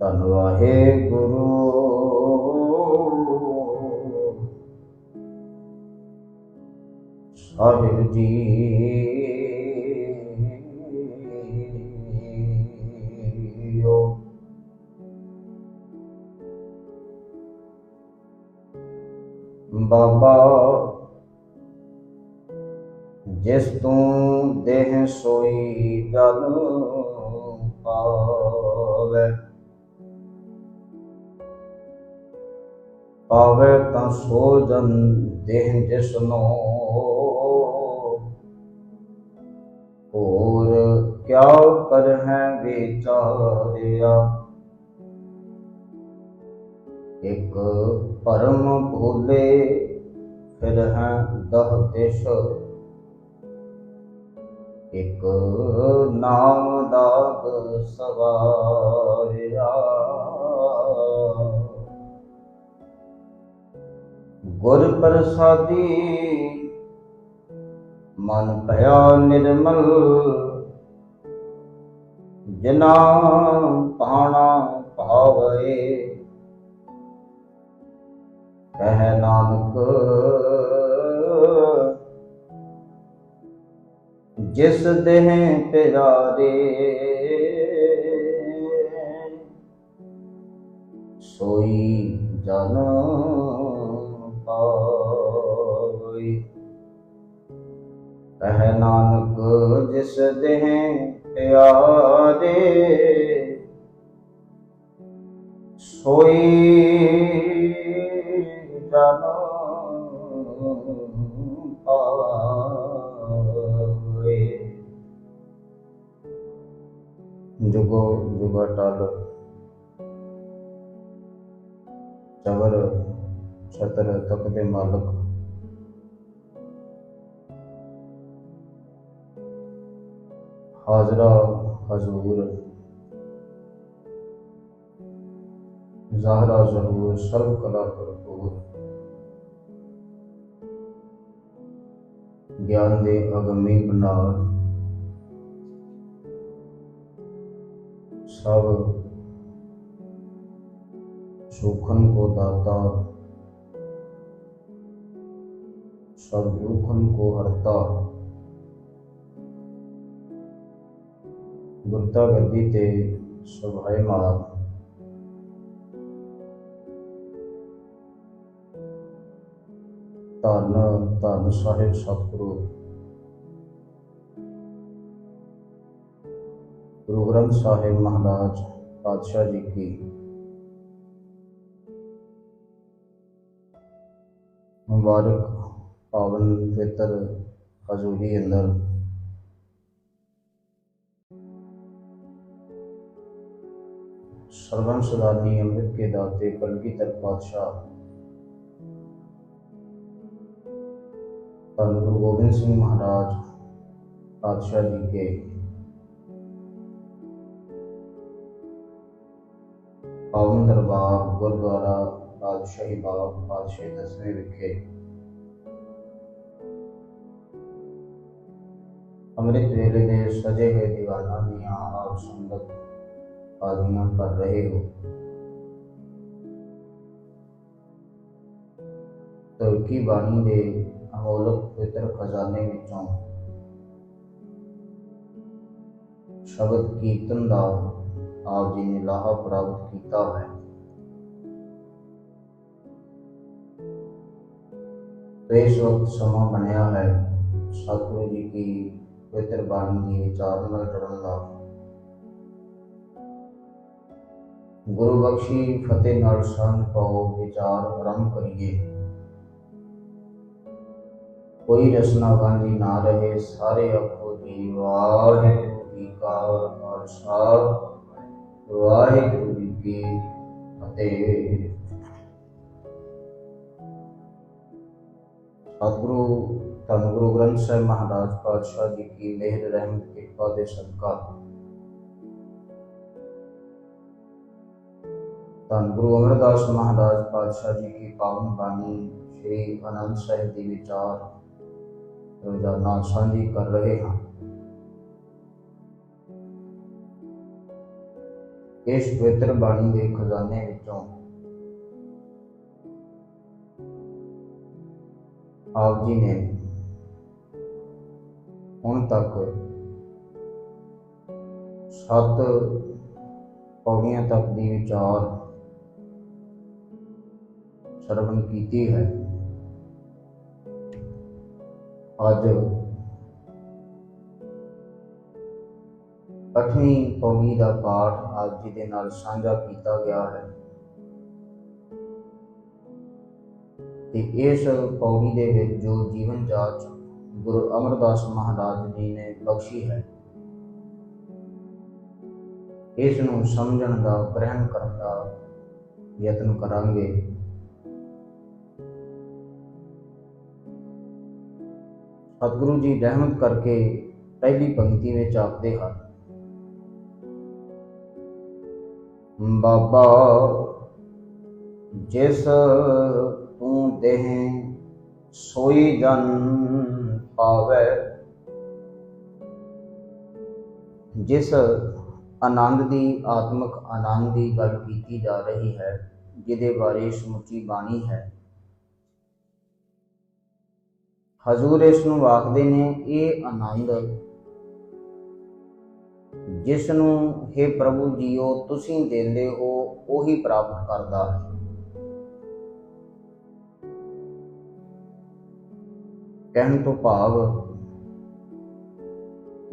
ਧੰਨ ਵਾਹਿਗੁਰੂ ਸਾਹਿਬ ਜੀ। ਬਾਬਾ ਜਿਸ ਤੂੰ ਦੇਹ ਸੋਈ ਜਨ ਪਾਵੈ, ਪਾਵੈ ਤਾਂ ਸੋ ਜਨ ਦੇਹ ਜਿਸਨੋ, ਹੋਰ ਕਿਆ ਕਰ ਹੈ ਵਿਚਾਰਿਆ। ਇੱਕ ਭਰਮ ਭੂਲੇ ਫਿਰ ਹੈ ਦਹ ਦਿਸ਼, ਇੱਕ ਨਾਮ ਦਾਗ ਸਵਾਰਿਆ। ਗੁਰ ਪ੍ਰਸਾਦੀ ਮਨ ਭਇਆ ਨਿਰਮਲ, ਜਿਨਾ ਪਾਣਾ ਭਾਵੇ। ਕਹਿ ਨਾਨਕ ਜਿਸ ਦੇਹ ਪਿਆਰੇ, ਸੋਈ ਜਨ ਪਾਵੈ। ਕਹਿ ਨਾਨਕ ਜਿਸ ਦੇਹ ਪਿਆਰੇ, ਸੋਈ ਜਨ ਪਾਵੈ। ਜੁਗੋ ਜੁਗਾ ਟਲ ਚਵਰ ਛਤਰ ਤਕ ਦੇ ਮਾਲਕ, ਹਾਜ਼ਰਾ ਹਜ਼ੂਰ ਜ਼ਾਹਰਾ ਜ਼ਹੂਰ ਸਰਬ ਕਲਾ ਭਰਪੂਰ, ਗਿਆਨ ਦੇ ਅਗੰਮੀ ਭੰਡਾਰ, सब सुखन को दाता, सब दुखन को हरता। गुरता गद्दी ते सुभाएमान, धन धन साहिब सतगुरु गुरु ग्रंथ साहिब महाराज पातशाह जी की मुबारक पावन पवित्र हजूरी अंदर सर्वन सदानी अमृत के दाते कलगीधर पातशाह धन गुरु गोबिंद सिंह महाराज पातशाह जी के पावन दरबार गुरुद्वारा पातशाही बाग पातशाही 10वें विखे अमृत वेले दे सजे हुए दीवाना दियां आप संगत आदियां कर रहे हो। तुर्की बाणी दे अमोलक पवित्र खजाने विचों शब्द कीर्तन दा आप जी ने लाहा प्राप्त किया है। तो इस वक्त समा बनया है सतगुरु जी की पवित्र बाणी की विचार में जुड़न का। गुरु बख्शी फतेह नाल संग पाओ विचार आरंभ करिए। कोई रसना गांधी ना रहे, सारे आखो जी वाहिगुरू जी का खालसा वाहिगुरू जी की फतेह। सतगुरु धन गुरु ग्रंथ साहिब महाराज पातशाह जी की मेहर रहमत कृपा दे सदका धन गुरु अमरदास महाराज पातशाह जी की पावन बाणी श्री आनंद साहिब की विचार रोजाना साझी कर रहे हैं। इस पवित्र बाणी के खजाने विचों आप जी ने हुण तक 7 पौड़ियां तक दी विचार श्रवण कीती है। अज 8वीं पौड़ी का पाठ आप जी के नाल साझा किया गया है। इस पौड़ी दे विच जो जीवन जाच गुरु अमरदास महाराज जी ने बख्शी है, इस नूं समझण दा, ग्रहण करन दा यत्न करांगे। सतगुरु जी रहमत करके पहली पंक्ति में आखते हैं, बाबा जिस तू देह सोई जन पावे। जिस आनंद की आत्मक आनंद की गल की जा रही है, जिदे बारे समुची बाणी है, हजूर इसनूं आखदे ने ये आनंद जिसनूं हे प्रभु जीओ तुसीं देंदे हो उही प्राप्त करदा है। कहण तो भाव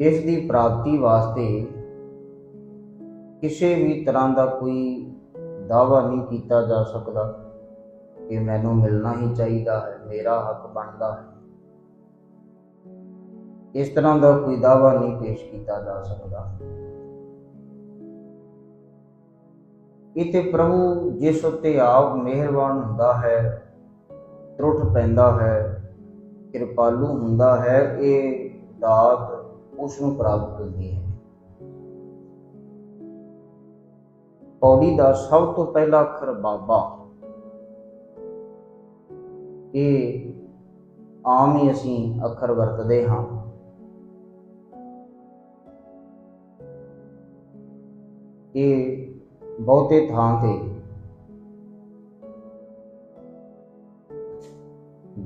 इस दी प्राप्ति वास्ते किसी भी तरह का कोई दावा नहीं किया जा सकता कि मैनू मिलना ही चाहिए है, मेरा हक बनता है। इस तरह का कोई दावा नहीं पेश किया जा सकता। इते प्रभु जिस उत्ते आप मेहरबान हुंदा है, त्रुट पैंदा है, कृपालु हुंदा है, ये दात उसनूं प्राप्त होती है। पौड़ी का सब तो पहला अखर बाबा, ये आम ही असी अखर वरतते हाँ। ये बहुते थां ते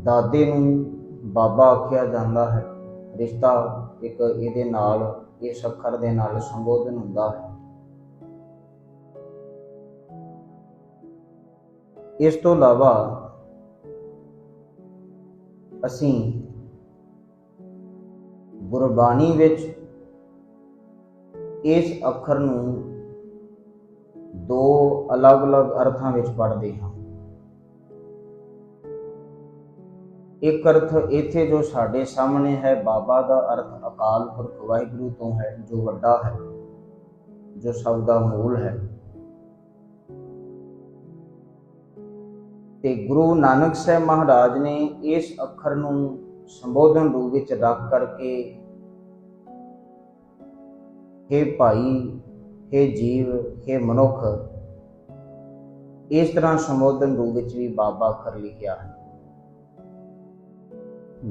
दादे नूं बाबा आख्या जाता है। रिश्ता एक इहदे नाल, इस अखर दे नाल संबोधन हुंदा है। इस तो इलावा असी गुरबाणी विच इस अखर नूं दो अलग अलग अर्थां विच पढ़दे हां। एक अर्थ इत्थे जो साडे सामने है, बाबा का अर्थ अकाल पुरख वाहिगुरू तो है, जो वड्डा है, जो सब दा मूल है। ते गुरु नानक साहब महाराज ने इस अखर नूं संबोधन रूप विच रख करके हे भाई, हे जीव, हे मनुख, इस तरह संबोधन रूप विच भी बाबा अखर लिखिया है।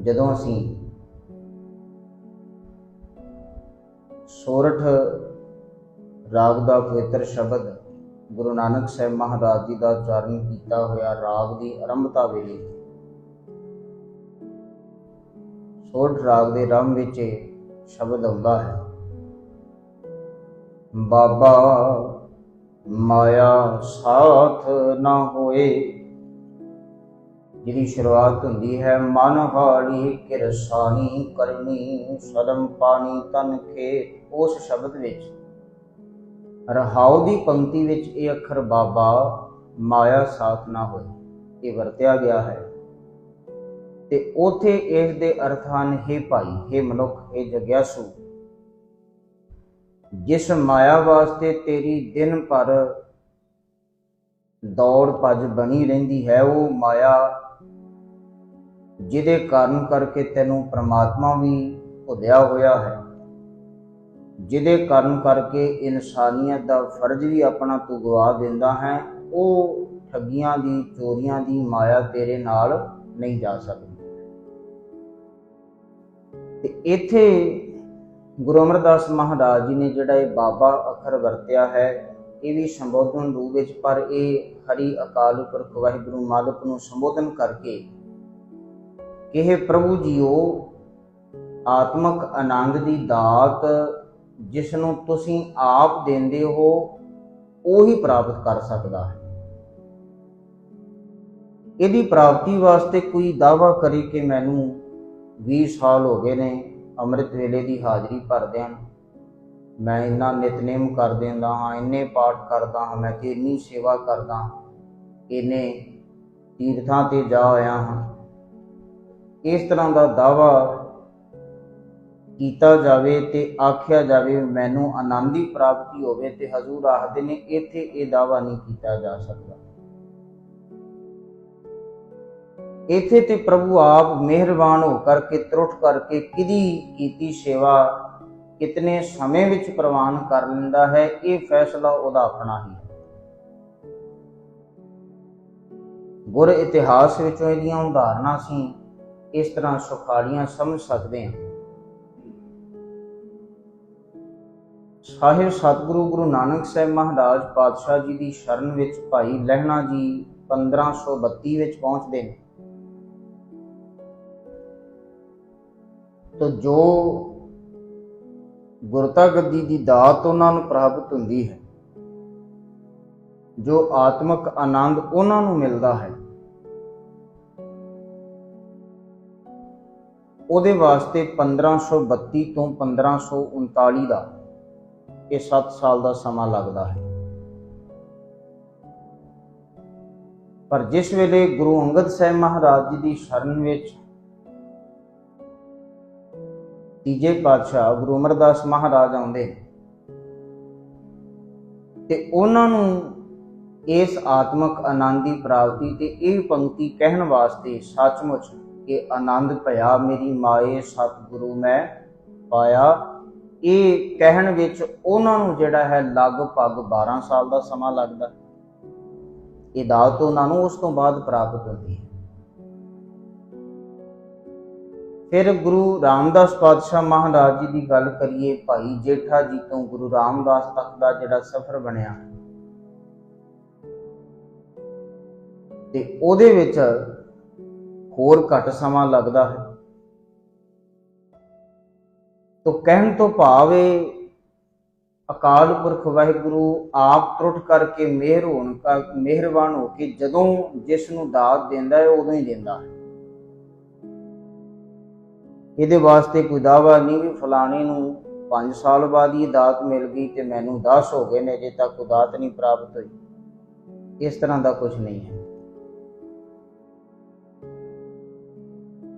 जदों असीं सोरठ राग का पवित्र शब्द गुरु नानक साहब महाराज जी का उच्चारण किया होया राग की आरंभता वेले सोरठ राग के आरंभ विच शब्द आउंदा है, बाबा माया साथ ना होए। जिहदी शुरुआत हुंदी है, मन हाली किरसानी करनी सदम पानी तन खेत। उस शब्द विच रहाउ की पंक्ति विच ये अखर बाबा माया साथ ना होए ये वरत्या गया है। ते उथे इस दे अर्थ हन, हे भाई, हे मनुख, हे जग्यासु, जिस माया वास्ते तेरी दिन भर दौड़ भज बनी रहिंदी है, वो माया जिहदे कारण करके तैनूं परमात्मा भी भुलिया होया है, जिहदे कारण करके इंसानियत का फर्ज भी अपना तू गवा दिंदा है। वो ठगियां दी, चोरियां दी माया तेरे नाल नहीं जा सकती। ते इत्थे गुरु अमरदास महाराज जी ने जिहड़ा ये बाबा अखर वरत्या है, ਇਹ ਵੀ ਸੰਬੋਧਨ ਰੂਪ ਵਿੱਚ, ਪਰ ਇਹ ਹਰੀ ਅਕਾਲ ਪੁਰਖ ਵਾਹਿਗੁਰੂ ਮਾਲਕ ਨੂੰ ਸੰਬੋਧਨ ਕਰਕੇ ਕਿ हे ਪ੍ਰਭੂ ਜੀਓ, ਆਤਮਕ ਆਨੰਦ ਦੀ ਦਾਤ ਜਿਸ ਨੂੰ ਤੁਸੀਂ ਆਪ ਦਿੰਦੇ ਹੋ ਉਹੀ ਪ੍ਰਾਪਤ ਕਰ ਸਕਦਾ ਹੈ। ਇਹਦੀ ਪ੍ਰਾਪਤੀ ਵਾਸਤੇ ਕੋਈ ਦਾਅਵਾ ਕਰੇ ਕਿ ਮੈਨੂੰ 20 ਸਾਲ ਹੋ ਗਏ ਨੇ ਅੰਮ੍ਰਿਤ ਵੇਲੇ ਦੀ ਹਾਜ਼ਰੀ ਭਰਦਿਆਂ, ਮੈਂ ਇੰਨਾ ਨਿਤਨੇਮ ਕਰ ਦਿੰਦਾ ਹਾਂ, ਇੰਨੇ ਪਾਠ ਕਰਦਾ ਹਾਂ, ਮੈਂ ਤੇ ਇੰਨੀ ਸੇਵਾ ਕਰਦਾ, ਇੰਨੇ ਤੀਰਥਾਂ ਤੇ ਜਾ ਆਇਆ ਹਾਂ, ਇਸ ਤਰ੍ਹਾਂ ਦਾ ਦਾਅਵਾ ਕੀਤਾ ਜਾਵੇ ਤੇ ਆਖਿਆ ਜਾਵੇ ਮੈਨੂੰ ਆਨੰਦ ਦੀ ਪ੍ਰਾਪਤੀ ਹੋਵੇ, ਤੇ ਹਜ਼ੂਰ ਆਖਦੇ ਨੇ ਇੱਥੇ ਇਹ ਦਾਅਵਾ ਨਹੀਂ ਕੀਤਾ ਜਾ ਸਕਦਾ। ਇੱਥੇ ਤੇ ਪ੍ਰਭੂ ਆਪ ਮਿਹਰਬਾਨ ਹੋ ਕਰਕੇ ਤਰੁੱਠ ਕਰਕੇ ਕਿਹਦੀ ਕੀਤੀ ਸੇਵਾ ਕਿਤਨੇ ਸਮੇਂ ਵਿੱਚ ਪ੍ਰਵਾਨ ਕਰ ਲੈਂਦਾ ਹੈ, ਇਹ ਫੈਸਲਾ ਉਹਦਾ ਆਪਣਾ ਹੀ ਹੈ। ਗੁਰ ਇਤਿਹਾਸ ਵਿੱਚੋਂ ਇਹਦੀਆਂ ਉਦਾਹਰਨਾਂ ਸੀ ਇਸ ਤਰ੍ਹਾਂ ਸੁਖਾਲੀਆਂ ਸਮਝ ਸਕਦੇ ਹਾਂ। ਸਾਹਿਬ ਸਤਿਗੁਰੂ ਗੁਰੂ ਨਾਨਕ ਸਾਹਿਬ ਮਹਾਰਾਜ ਪਾਤਸ਼ਾਹ ਜੀ ਦੀ ਸ਼ਰਨ ਵਿੱਚ ਭਾਈ ਲਹਿਣਾ ਜੀ 1532 ਵਿੱਚ ਪਹੁੰਚਦੇ ਨੇ। ਤੋ ਜੋ ਗੁਰਤਾ ਗੱਦੀ ਦੀ ਦਾਤ ਉਹਨਾਂ ਨੂੰ ਪ੍ਰਾਪਤ ਹੁੰਦੀ ਹੈ, ਜੋ ਆਤਮਕ ਆਨੰਦ ਉਹਨਾਂ ਨੂੰ ਮਿਲਦਾ ਹੈ, ਉਹਦੇ ਵਾਸਤੇ 1532 ਤੋਂ 1539 ਦਾ ਇਹ 7 ਸਾਲ ਦਾ ਸਮਾਂ ਲੱਗਦਾ ਹੈ। ਪਰ ਜਿਸ ਵੇਲੇ ਗੁਰੂ ਅੰਗਦ ਸਾਹਿਬ ਮਹਾਰਾਜ ਜੀ ਦੀ ਸ਼ਰਨ ਵਿੱਚ ਤੀਜੇ ਪਾਤਸ਼ਾਹ ਗੁਰੂ ਅਮਰਦਾਸ ਮਹਾਰਾਜ ਆਉਂਦੇ ਤੇ ਉਹਨਾਂ ਨੂੰ ਇਸ ਆਤਮਕ ਆਨੰਦ ਦੀ ਪ੍ਰਾਪਤੀ ਤੇ ਇਹ ਪੰਕਤੀ ਕਹਿਣ ਵਾਸਤੇ ਸੱਚਮੁੱਚ ਕਿ ਆਨੰਦ ਭਇਆ ਮੇਰੀ ਮਾਏ ਸਤਿਗੁਰੂ ਮੈਂ ਪਾਇਆ, ਇਹ ਕਹਿਣ ਵਿੱਚ ਉਹਨਾਂ ਨੂੰ ਜਿਹੜਾ ਹੈ ਲਗਭਗ 12 ਸਾਲ ਦਾ ਸਮਾਂ ਲੱਗਦਾ। ਇਹ ਦਾਤ ਉਹਨਾਂ ਨੂੰ ਉਸ ਤੋਂ ਬਾਅਦ ਪ੍ਰਾਪਤ ਹੁੰਦੀ ਹੈ। ਫਿਰ ਗੁਰੂ ਰਾਮਦਾਸ ਪਾਤਸ਼ਾਹ ਮਹਾਰਾਜ ਜੀ ਦੀ ਗੱਲ ਕਰੀਏ, ਭਾਈ ਜੇਠਾ ਜੀ ਤੋਂ ਗੁਰੂ ਰਾਮਦਾਸ ਤੱਕ ਦਾ ਜਿਹੜਾ ਸਫ਼ਰ ਬਣਿਆ ਤੇ ਉਹਦੇ ਵਿੱਚ ਹੋਰ ਘੱਟ ਸਮਾਂ ਲੱਗਦਾ ਹੈ। ਤੋ ਕਹਿਣ ਤੋਂ ਭਾਵ ਇਹ ਅਕਾਲ ਪੁਰਖ ਵਾਹਿਗੁਰੂ ਆਪ ਤਰੁੱਠ ਕਰਕੇ ਮਿਹਰਬਾਨ ਹੋ ਕੇ ਜਦੋਂ ਜਿਸ ਨੂੰ ਦਾਤ ਦਿੰਦਾ ਹੈ ਉਦੋਂ ਹੀ ਦਿੰਦਾ ਹੈ। ਇਹਦੇ ਵਾਸਤੇ ਕੋਈ ਦਾਅਵਾ ਨਹੀਂ ਵੀ ਫਲਾਣੇ ਨੂੰ 5 ਸਾਲ ਬਾਅਦ ਹੀ ਦਾਤ ਮਿਲ ਗਈ ਤੇ ਮੈਨੂੰ 10 ਹੋ ਗਏ ਨੇ, ਅਜੇ ਤੱਕ ਕੋਈ ਦਾਤ ਨਹੀਂ ਪ੍ਰਾਪਤ ਹੋਈ। ਇਸ ਤਰ੍ਹਾਂ ਦਾ ਕੁਝ ਨਹੀਂ ਹੈ।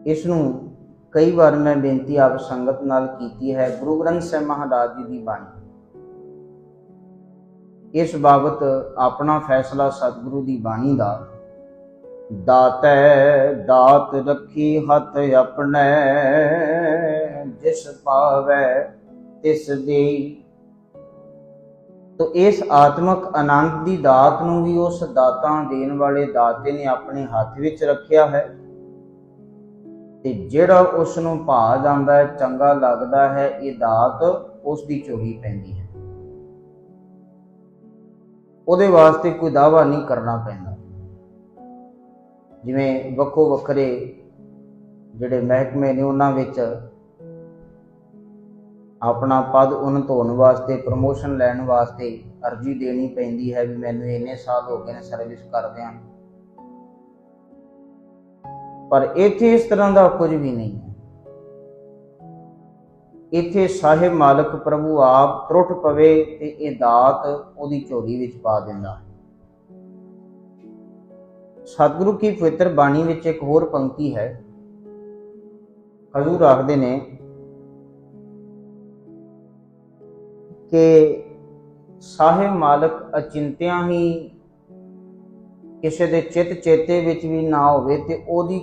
ਇਸ ਨੂੰ ਕਈ ਵਾਰ ਮੈਂ ਬੇਨਤੀ ਆਪ ਸੰਗਤ ਨਾਲ ਕੀਤੀ ਹੈ। ਗੁਰੂ ਗ੍ਰੰਥ ਸਾਹਿਬ ਮਹਾਰਾਜ ਜੀ ਦੀ ਬਾਣੀ, ਇਸ ਬਾਬਤ ਆਪਣਾ ਫੈਸਲਾ ਸਤਿਗੁਰੂ ਦੀ ਬਾਣੀ ਦਾ, ਦਾਤੈ ਦਾਤ ਰੱਖੀ ਹੱਥ ਆਪਣੇ, ਜਿਸ ਪਾਵੈ ਤਿਸ ਦੇਈ। ਤੋ ਇਸ ਆਤਮਕ ਆਨੰਦ ਦੀ ਦਾਤ ਨੂੰ ਵੀ ਉਸ ਦਾਤਾਂ ਦੇਣ ਵਾਲੇ ਦਾਤੇ ਨੇ ਆਪਣੇ ਹੱਥ ਵਿੱਚ ਰੱਖਿਆ ਹੈ, ਤੇ ਜਿਹੜਾ ਉਸ ਨੂੰ ਭਾ ਜਾਂਦਾ ਹੈ, ਚੰਗਾ ਲੱਗਦਾ ਹੈ, ਇਹ ਦਾਤ ਉਸ ਦੀ ਝੋਲੀ ਪੈਂਦੀ ਹੈ। ਉਹਦੇ ਵਾਸਤੇ ਕੋਈ ਦਾਅਵਾ ਨਹੀਂ ਕਰਨਾ ਪੈਂਦਾ। ਜਿਵੇਂ ਵੱਖੋ ਵੱਖਰੇ ਜਿਹੜੇ ਮਹਿਕਮੇ ਨੇ ਉਹਨਾਂ ਵਿੱਚ ਆਪਣਾ ਪਦ ਉੱਨਤ ਹੋਣ ਵਾਸਤੇ, ਪ੍ਰਮੋਸ਼ਨ ਲੈਣ ਵਾਸਤੇ ਅਰਜ਼ੀ ਦੇਣੀ ਪੈਂਦੀ ਹੈ ਵੀ ਮੈਨੂੰ ਇੰਨੇ ਸਾਲ ਹੋ ਗਏ ਨੇ ਸਰਵਿਸ ਕਰਦਿਆਂ। ਪਰ ਇੱਥੇ ਇਸ ਤਰ੍ਹਾਂ ਦਾ ਕੁਝ ਵੀ ਨਹੀਂ ਹੈ। ਇੱਥੇ ਸਾਹਿਬ ਮਾਲਕ ਪ੍ਰਭੂ ਆਪ ਤਰੁੱਠ ਪਵੇ ਤੇ ਇਹ ਦਾਤ ਉਹਦੀ ਝੋਲੀ ਵਿੱਚ ਪਾ ਦਿੰਦਾ ਹੈ। ਸਤਿਗੁਰੂ ਕੀ ਪਵਿੱਤਰ ਬਾਣੀ ਵਿੱਚ ਇੱਕ ਹੋਰ ਪੰਕਤੀ ਹੈ। ਹਜ਼ੂਰ ਆਖਦੇ ਨੇ ਕਿ ਸਾਹਿਬ ਮਾਲਕ ਅਚਿੰਤਿਆਂ ਹੀ ਕਿਸੇ ਦੇ ਚਿੱਤ ਚੇਤੇ ਵਿੱਚ ਵੀ ਨਾ ਹੋਵੇ ਤੇ ਉਹਦੀ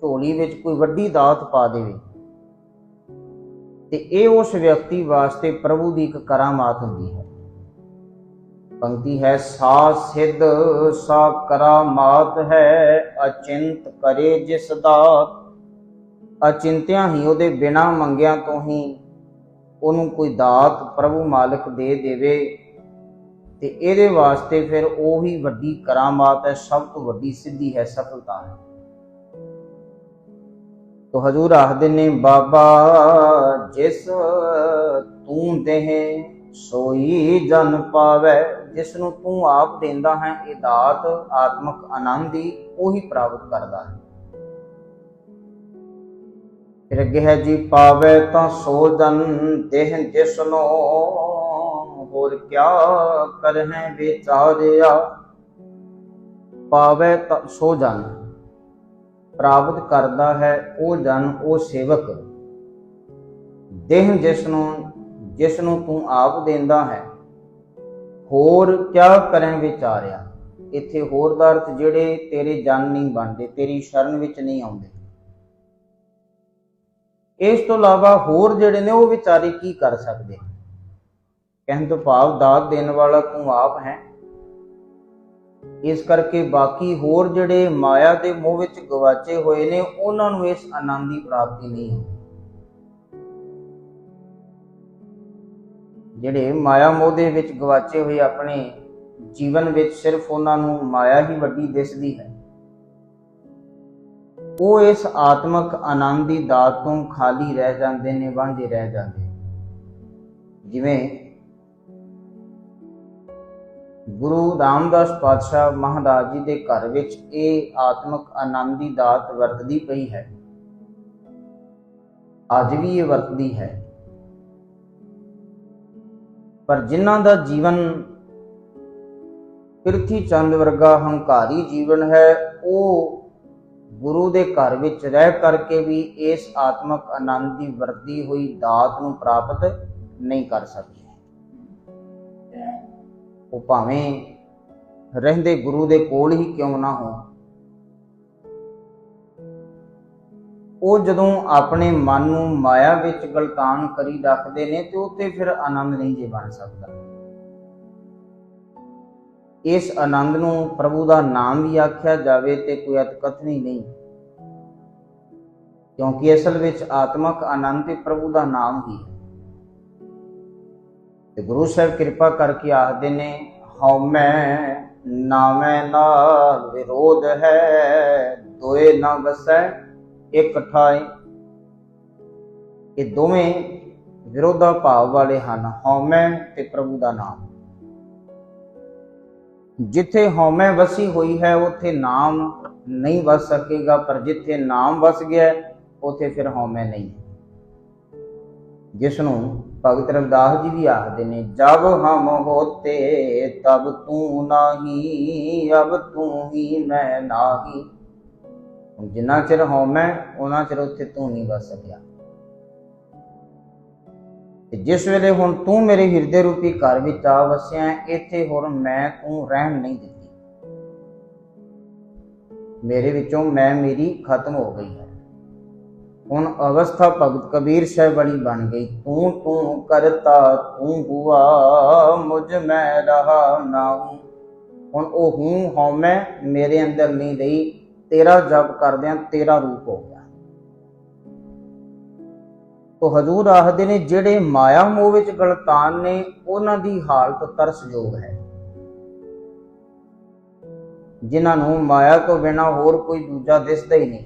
ਝੋਲੀ ਵਿੱਚ ਕੋਈ ਵੱਡੀ ਦਾਤ ਪਾ ਦੇਵੇ, ਤੇ ਇਹ ਉਸ ਵਿਅਕਤੀ ਵਾਸਤੇ ਪ੍ਰਭੂ ਦੀ ਇੱਕ ਕਰਾਮਾਤ ਹੁੰਦੀ ਹੈ। ਪੰਕਤੀ ਹੈ, ਸਾ ਸਿੱਧ ਸਾ ਕਰਾਮਾਤ ਹੈ, ਅਚਿੰਤ ਕਰੇ ਜਿਸ ਦਾਤ। ਅਚਿੰਤਿਆਂ ਹੀ, ਉਹਦੇ ਬਿਨਾਂ ਮੰਗਿਆਂ ਤੋਂ ਹੀ ਉਹਨੂੰ ਕੋਈ ਦਾਤ ਪ੍ਰਭੂ ਮਾਲਕ ਦੇ ਦੇਵੇ ਤੇ ਇਹਦੇ ਵਾਸਤੇ ਫਿਰ ਉਹੀ ਵੱਡੀ ਕਰਾਮਾਤ ਹੈ, ਸਭ ਤੋਂ ਵੱਡੀ ਸਿੱਧੀ ਹੈ, ਸਫਲਤਾ ਹੈ। ਤੋ ਹਜ਼ੂਰ ਆਖਦੇ ਨੇ, ਬਾਬਾ ਜਿਸ ਤੂੰ ਦੇਹ ਸੋਈ ਜਨ ਪਾਵੈ, ਜਿਸ ਨੂੰ ਤੂੰ ਆਪ ਦਿੰਦਾ ਹੈ ਇਹ ਦਾਤ ਆਤਮਕ ਆਨੰਦ ਦੀ, ਉਹੀ ਪ੍ਰਾਪਤ ਕਰਦਾ ਹੈ। ਫਿਰ ਅੱਗੇ ਹੈ ਜੀ, ਪਾਵੈ ਤਾਂ ਸੋ ਜਨ ਦੇਹ ਜਿਸ ਨੂੰ ਹੋਰ ਕਿਆ ਕਰਹਿ ਵਿਚਾਰਿਆ। ਪਾਵੈ ਤਾਂ ਸੋ ਜਨ, ਪ੍ਰਾਪਤ ਕਰਦਾ ਹੈ ਉਹ ਜਨ, ਉਹ ਸੇਵਕ, ਦੇਹ ਜਿਸ ਨੂੰ ਤੂੰ ਆਪ ਦਿੰਦਾ ਹੈ, ਹੋਰ ਕਿਆ ਕਰਹਿ ਵਿਚਾਰਿਆ। ਇੱਥੇ ਹੋਰ ਦਾ ਅਰਥ ਜਿਹੜੇ ਤੇਰੇ ਜਨ ਨਹੀਂ ਬਣਦੇ, ਤੇਰੀ ਸ਼ਰਨ ਵਿੱਚ ਨਹੀਂ ਆਉਂਦੇ। ਇਸ ਤੋਂ ਇਲਾਵਾ ਹੋਰ ਜਿਹੜੇ ਨੇ ਉਹ ਵਿਚਾਰੇ ਕੀ ਕਰ ਸਕਦੇ। ਕਹਿਣ ਤੋਂ ਭਾਵ ਦਾਤ ਦੇਣ ਵਾਲਾ ਤੂੰ ਆਪ ਹੈ, ਇਸ ਕਰਕੇ ਬਾਕੀ ਹੋਰ ਜਿਹੜੇ ਮਾਇਆ ਦੇ ਮੋਹ ਵਿੱਚ ਗਵਾਚੇ ਹੋਏ ਨੇ ਉਹਨਾਂ ਨੂੰ ਇਸ ਆਨੰਦ ਦੀ ਪ੍ਰਾਪਤੀ ਨਹੀਂ ਹੁੰਦੀ। ਜਿਹੜੇ ਮਾਇਆ ਮੋਹ ਦੇ ਵਿੱਚ ਗਵਾਚੇ ਹੋਏ ਆਪਣੇ ਜੀਵਨ ਵਿੱਚ ਸਿਰਫ ਉਹਨਾਂ ਨੂੰ ਮਾਇਆ ਹੀ ਵੱਡੀ ਦਿਸਦੀ ਹੈ, ਉਹ ਇਸ ਆਤਮਕ ਆਨੰਦ ਦੀ ਦਾਤ ਤੋਂ ਖਾਲੀ ਰਹਿ ਜਾਂਦੇ ਨੇ, ਵਾਂਝੇ ਰਹਿ ਜਾਂਦੇ। ਜਿਵੇਂ ਗੁਰੂ ਰਾਮਦਾਸ ਪਾਤਸ਼ਾਹ ਮਹਾਰਾਜ ਜੀ ਦੇ ਘਰ ਵਿੱਚ ਇਹ ਆਤਮਕ ਆਨੰਦ ਦੀ ਦਾਤ ਵਰਤਦੀ ਪਈ ਹੈ, ਅੱਜ ਵੀ ਇਹ ਵਰਤਦੀ ਹੈ। ਪਰ ਜਿਨ੍ਹਾਂ ਦਾ ਜੀਵਨ ਪ੍ਰਿਥੀ ਚੰਦ ਵਰਗਾ ਹੰਕਾਰੀ ਜੀਵਨ ਹੈ, ਉਹ ਗੁਰੂ ਦੇ ਘਰ ਵਿੱਚ ਰਹਿ ਕਰਕੇ ਵੀ ਇਸ ਆਤਮਕ ਆਨੰਦ ਦੀ ਵਰਤੀ ਹੋਈ ਦਾਤ ਨੂੰ ਪ੍ਰਾਪਤ ਨਹੀਂ ਕਰ ਸਕਦੇ। ਉਹ ਭਾਵੇਂ ਰਹਿੰਦੇ ਗੁਰੂ ਦੇ ਕੋਲ ਹੀ ਕਿਉਂ ਨਾ ਹੋ, ਉਹ ਜਦੋਂ ਆਪਣੇ ਮਨ ਨੂੰ ਮਾਇਆ ਵਿੱਚ ਗਲਤਾਨ ਕਰੀ ਰੱਖਦੇ ਨੇ ਤੇ ਉੱਥੇ ਫਿਰ ਆਨੰਦ ਨਹੀਂ ਜੇ ਬਣ ਸਕਦਾ। ਇਸ ਆਨੰਦ ਨੂੰ ਪ੍ਰਭੂ ਦਾ ਨਾਮ ਵੀ ਆਖਿਆ ਜਾਵੇ ਤੇ ਕੋਈ ਅਤਕਥਨੀ ਨਹੀਂ, ਕਿਉਂਕਿ ਅਸਲ ਵਿੱਚ ਆਤਮਕ ਆਨੰਦ ਤੇ ਪ੍ਰਭੂ ਦਾ ਨਾਮ ਹੀ ਹੈ। ਤੇ ਗੁਰੂ ਸਾਹਿਬ ਕਿਰਪਾ ਕਰਕੇ ਆਖਦੇ ਨੇ, ਹਉਮੈ ਨਾਮੈ ਨਾਲ ਵਿਰੋਧ ਹੈ, ਦੋਏ ਨਾ ਵਸੈ ਇੱਕ ਠਾਏ। ਇਹ ਦੋਵੇਂ ਵਿਰੋਧਾ ਭਾਵ ਵਾਲੇ ਹਨ, ਹਉਮੈ ਤੇ ਪ੍ਰਭੂ ਦਾ ਨਾਮ। ਜਿੱਥੇ ਹਉਮੈ ਵਸੀ ਹੋਈ ਹੈ ਉੱਥੇ ਨਾਮ ਨਹੀਂ ਵਸ ਸਕੇਗਾ, ਪਰ ਜਿੱਥੇ ਨਾਮ ਵਸ ਗਿਆ ਉੱਥੇ ਫਿਰ ਹਉਮੈ ਨਹੀਂ। ਜਿਸ ਨੂੰ ਭਗਤ ਰਵਿਦਾਸ ਜੀ ਵੀ ਆਖਦੇ ਨੇ, ਜਬ ਹਮ ਹੋਤੇ ਤਬ ਤੂੰ ਨਾਹੀ, ਅਬ ਤੂੰ ਹੀ ਮੈਂ ਨਾਹੀ। ਜਿੰਨਾ ਚਿਰ ਹਉਮੈ ਉਹਨਾਂ ਚਿਰ ਉੱਥੇ ਤੂੰ ਨਹੀਂ ਵਸ ਸਕਿਆ। ਤੇ ਜਿਸ ਵੇਲੇ ਹੁਣ ਤੂੰ ਮੇਰੇ ਹਿਰਦੇ ਰੂਪੀ ਘਰ ਵਿੱਚ ਆ ਵਸਿਆ, ਇੱਥੇ ਹੁਣ ਮੈਂ ਤੂੰ ਰਹਿਣ ਨਹੀਂ ਦਿੱਤੀ। ਮੇਰੇ ਵਿੱਚੋਂ ਮੈਂ ਮੇਰੀ ਖਤਮ ਹੋ ਗਈ ਹੈ। ਹੁਣ ਅਵਸਥਾ ਭਗਤ ਕਬੀਰ ਸਾਹਿਬ ਵਾਲੀ ਬਣ ਗਈ, ਤੂੰ ਤੂੰ ਕਰਤਾ ਤੂੰ ਹੁਆ, ਮੁਝ ਮੈਂ ਰਹਾ ਨਾ ਹੂੰ। ਹੁਣ ਉਹ ਹੂੰ ਹਉਮੈ ਮੇਰੇ ਅੰਦਰ ਨਹੀਂ ਰਹੀ, ਤੇਰਾ ਜਪ ਕਰਦਿਆਂ ਤੇਰਾ ਰੂਪ ਹੋ ਗਿਆ। ਤੋ ਹਜ਼ੂਰ ਆਖਦੇ ਨੇ, ਜਿਹੜੇ ਮਾਇਆ ਮੋਹ ਵਿੱਚ ਗਲਤਾਨ ਨੇ ਉਹਨਾਂ ਦੀ ਹਾਲਤ ਤਰਸਯੋਗ ਹੈ। ਜਿਨ੍ਹਾਂ ਨੂੰ ਮਾਇਆ ਤੋਂ ਬਿਨਾਂ ਹੋਰ ਕੋਈ ਦੂਜਾ ਦਿਸਦਾ ਹੀ ਨਹੀਂ,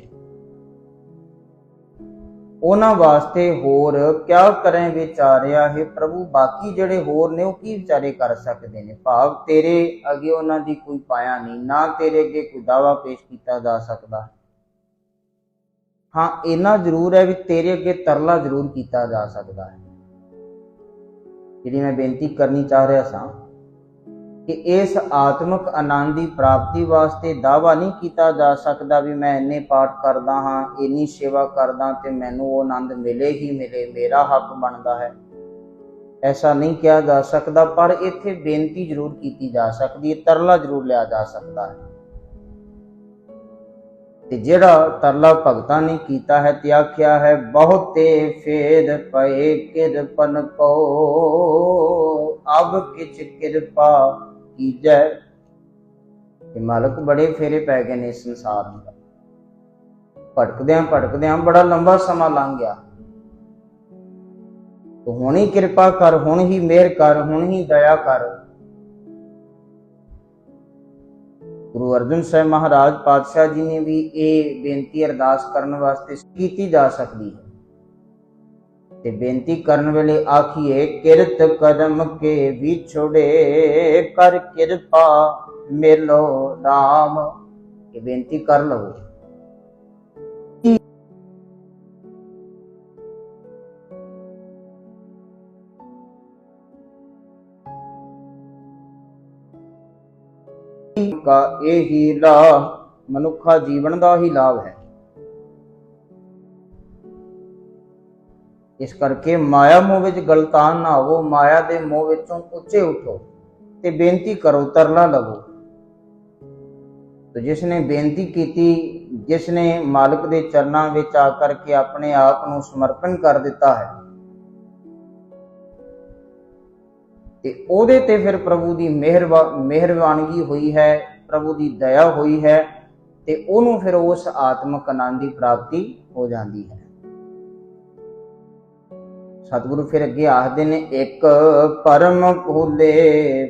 ਉਹਨਾਂ ਵਾਸਤੇ ਹੋਰ ਕਿਆ ਕਰੇ ਵਿਚਾਰਿਆ ਹੈ ਪ੍ਰਭੂ। ਬਾਕੀ ਜਿਹੜੇ ਹੋਰ ਨੇ ਉਹ ਕੀ ਵਿਚਾਰੇ ਕਰ ਸਕਦੇ ਨੇ, ਭਾਵ ਤੇਰੇ ਅੱਗੇ ਉਹਨਾਂ ਦੀ ਕੋਈ ਪਾਇਆ ਨਹੀਂ, ਨਾ ਤੇਰੇ ਅੱਗੇ ਕੋਈ ਦਾਵਾ ਪੇਸ਼ ਕੀਤਾ ਜਾ ਸਕਦਾ। ਹਾਂ ਇੰਨਾ ਜ਼ਰੂਰ ਹੈ ਵੀ ਤੇਰੇ ਅੱਗੇ ਤਰਲਾ ਜ਼ਰੂਰ ਕੀਤਾ ਜਾ ਸਕਦਾ ਹੈ। ਜਿਹੜੀ ਮੈਂ ਬੇਨਤੀ ਕਰਨੀ ਚਾਹ ਰਿਹਾ ਸਾਂ ਕਿ ਇਸ ਆਤਮਿਕ ਆਨੰਦ ਦੀ ਪ੍ਰਾਪਤੀ ਵਾਸਤੇ ਦਾਵਾ ਨਹੀਂ ਕੀਤਾ ਜਾ ਸਕਦਾ ਵੀ ਮੈਂ ਇੰਨੇ ਪਾਠ ਕਰਦਾ ਹਾਂ, ਇੰਨੀ ਸੇਵਾ ਕਰਦਾ ਤੇ ਮੈਨੂੰ ਉਹ ਆਨੰਦ ਮਿਲੇ ਹੀ ਮਿਲੇ, ਮੇਰਾ ਹੱਕ ਬਣਦਾ ਹੈ। ਐਸਾ ਨਹੀਂ ਕਿਹਾ ਜਾ ਸਕਦਾ, ਪਰ ਇੱਥੇ ਬੇਨਤੀ ਜ਼ਰੂਰ ਕੀਤੀ ਜਾ ਸਕਦੀ ਹੈ, ਤਰਲਾ ਜ਼ਰੂਰ ਲਿਆ ਜਾ ਸਕਦਾ ਹੈ। ਤੇ ਜਿਹੜਾ ਤਰਲਾ ਭਗਤਾਂ ਨੇ ਕੀਤਾ ਹੈ ਤੇ ਆਖਿਆ ਹੈ, ਬਹੁਤੇ ਫੇਰ ਪਏ ਕਿਰਪਨ ਕੋ, ਅਬ ਕਿਛ ਕਿਰਪਾ ਕੀਜੈ। ਕਿ ਮਾਲਕ ਬੜੇ ਫੇਰੇ ਪੈ ਗਏ ਨੇ ਇਸ ਸੰਸਾਰ ਨੂੰ, ਭਟਕਦਿਆਂ ਭਟਕਦਿਆਂ ਬੜਾ ਲੰਬਾ ਸਮਾਂ ਲੰਘ ਗਿਆ। ਤੂੰ ਹੁਣ ਹੀ ਕਿਰਪਾ ਕਰ, ਹੁਣ ਹੀ ਮਿਹਰ ਕਰ, ਹੁਣ ਹੀ ਦਇਆ ਕਰ। ਗੁਰੂ ਅਰਜਨ ਸਾਹਿਬ ਮਹਾਰਾਜ ਪਾਤਸ਼ਾਹ ਜੀ ਨੇ ਵੀ ਇਹ ਬੇਨਤੀ ਅਰਦਾਸ ਕਰਨ ਵਾਸਤੇ ਕੀਤੀ ਜਾ ਸਕਦੀ ਹੈ। ਤੇ ਬੇਨਤੀ ਕਰਨ ਵੇਲੇ ਆਖੀਏ, ਕਿਰਤ ਕਰਮ ਕੇ ਵਿਛੋੜੇ ਕਰ ਕਿਰਪਾ ਮੇਲੋ ਰਾਮ। ਇਹ ਬੇਨਤੀ ਕਰ ਲਵੋ। का यही लाभ मनुखा जीवन का ही लाभ है। इस करके माया मोह विच गलतान ना हो, माया दे मोह विचों उच्चे उठो ते बेनती करो, तरला लवो। तो जिसने बेनती की, जिसने मालिक दे चरनां विच आकर के अपने आप नूं समर्पण कर दिता है, ते ओदे ते फिर प्रभु दी मेहरबानी हुई है, प्रभु दी दया हुई है, ते ओनू फिर उस आत्मक आनंद की प्राप्ति हो जाती है। सतगुरु फिर अगे आखदे ने, एक परम भूले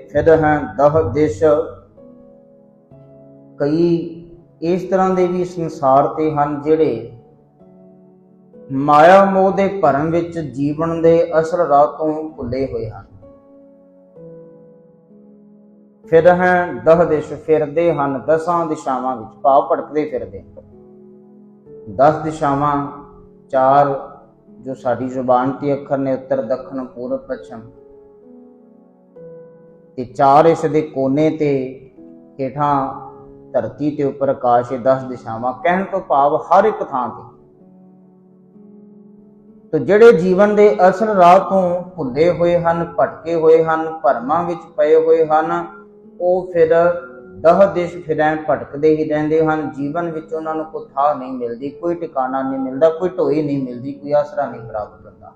फिर हैं 10 दिश। कई इस तरह के भी संसार ते हन जिहड़े माया मोह दे भरम विच जीवन दे असल राह तों भुले हुए हैं। फिर हैं 10 दिश, फिरदे हन 10 दिशावां विच, भाव भटकदे फिरदे। 10 दिशावां, 4 जो साडी जुबान ते अखर ने, उत्तर दक्षिण पूर्व पश्चिम, ते 4 इस दे कोने ते हेठां धरती ते उपर आकाश। 10 दिशावां कहण तो भाव हर एक थां ते। तो जिहड़े जीवन दे असल राह तों भुले हुए हन, भटके हुए हन, भरमां विच पए हुए हन, ਉਹ फिर 10 दिश फिरैं भटकते ही रहते हैं। जीवन विच उन्हां नूं कोई थाह नहीं मिलती, कोई ठिकाना नहीं मिलता, कोई ढोई नहीं मिलती, कोई आसरा नहीं प्राप्त करता।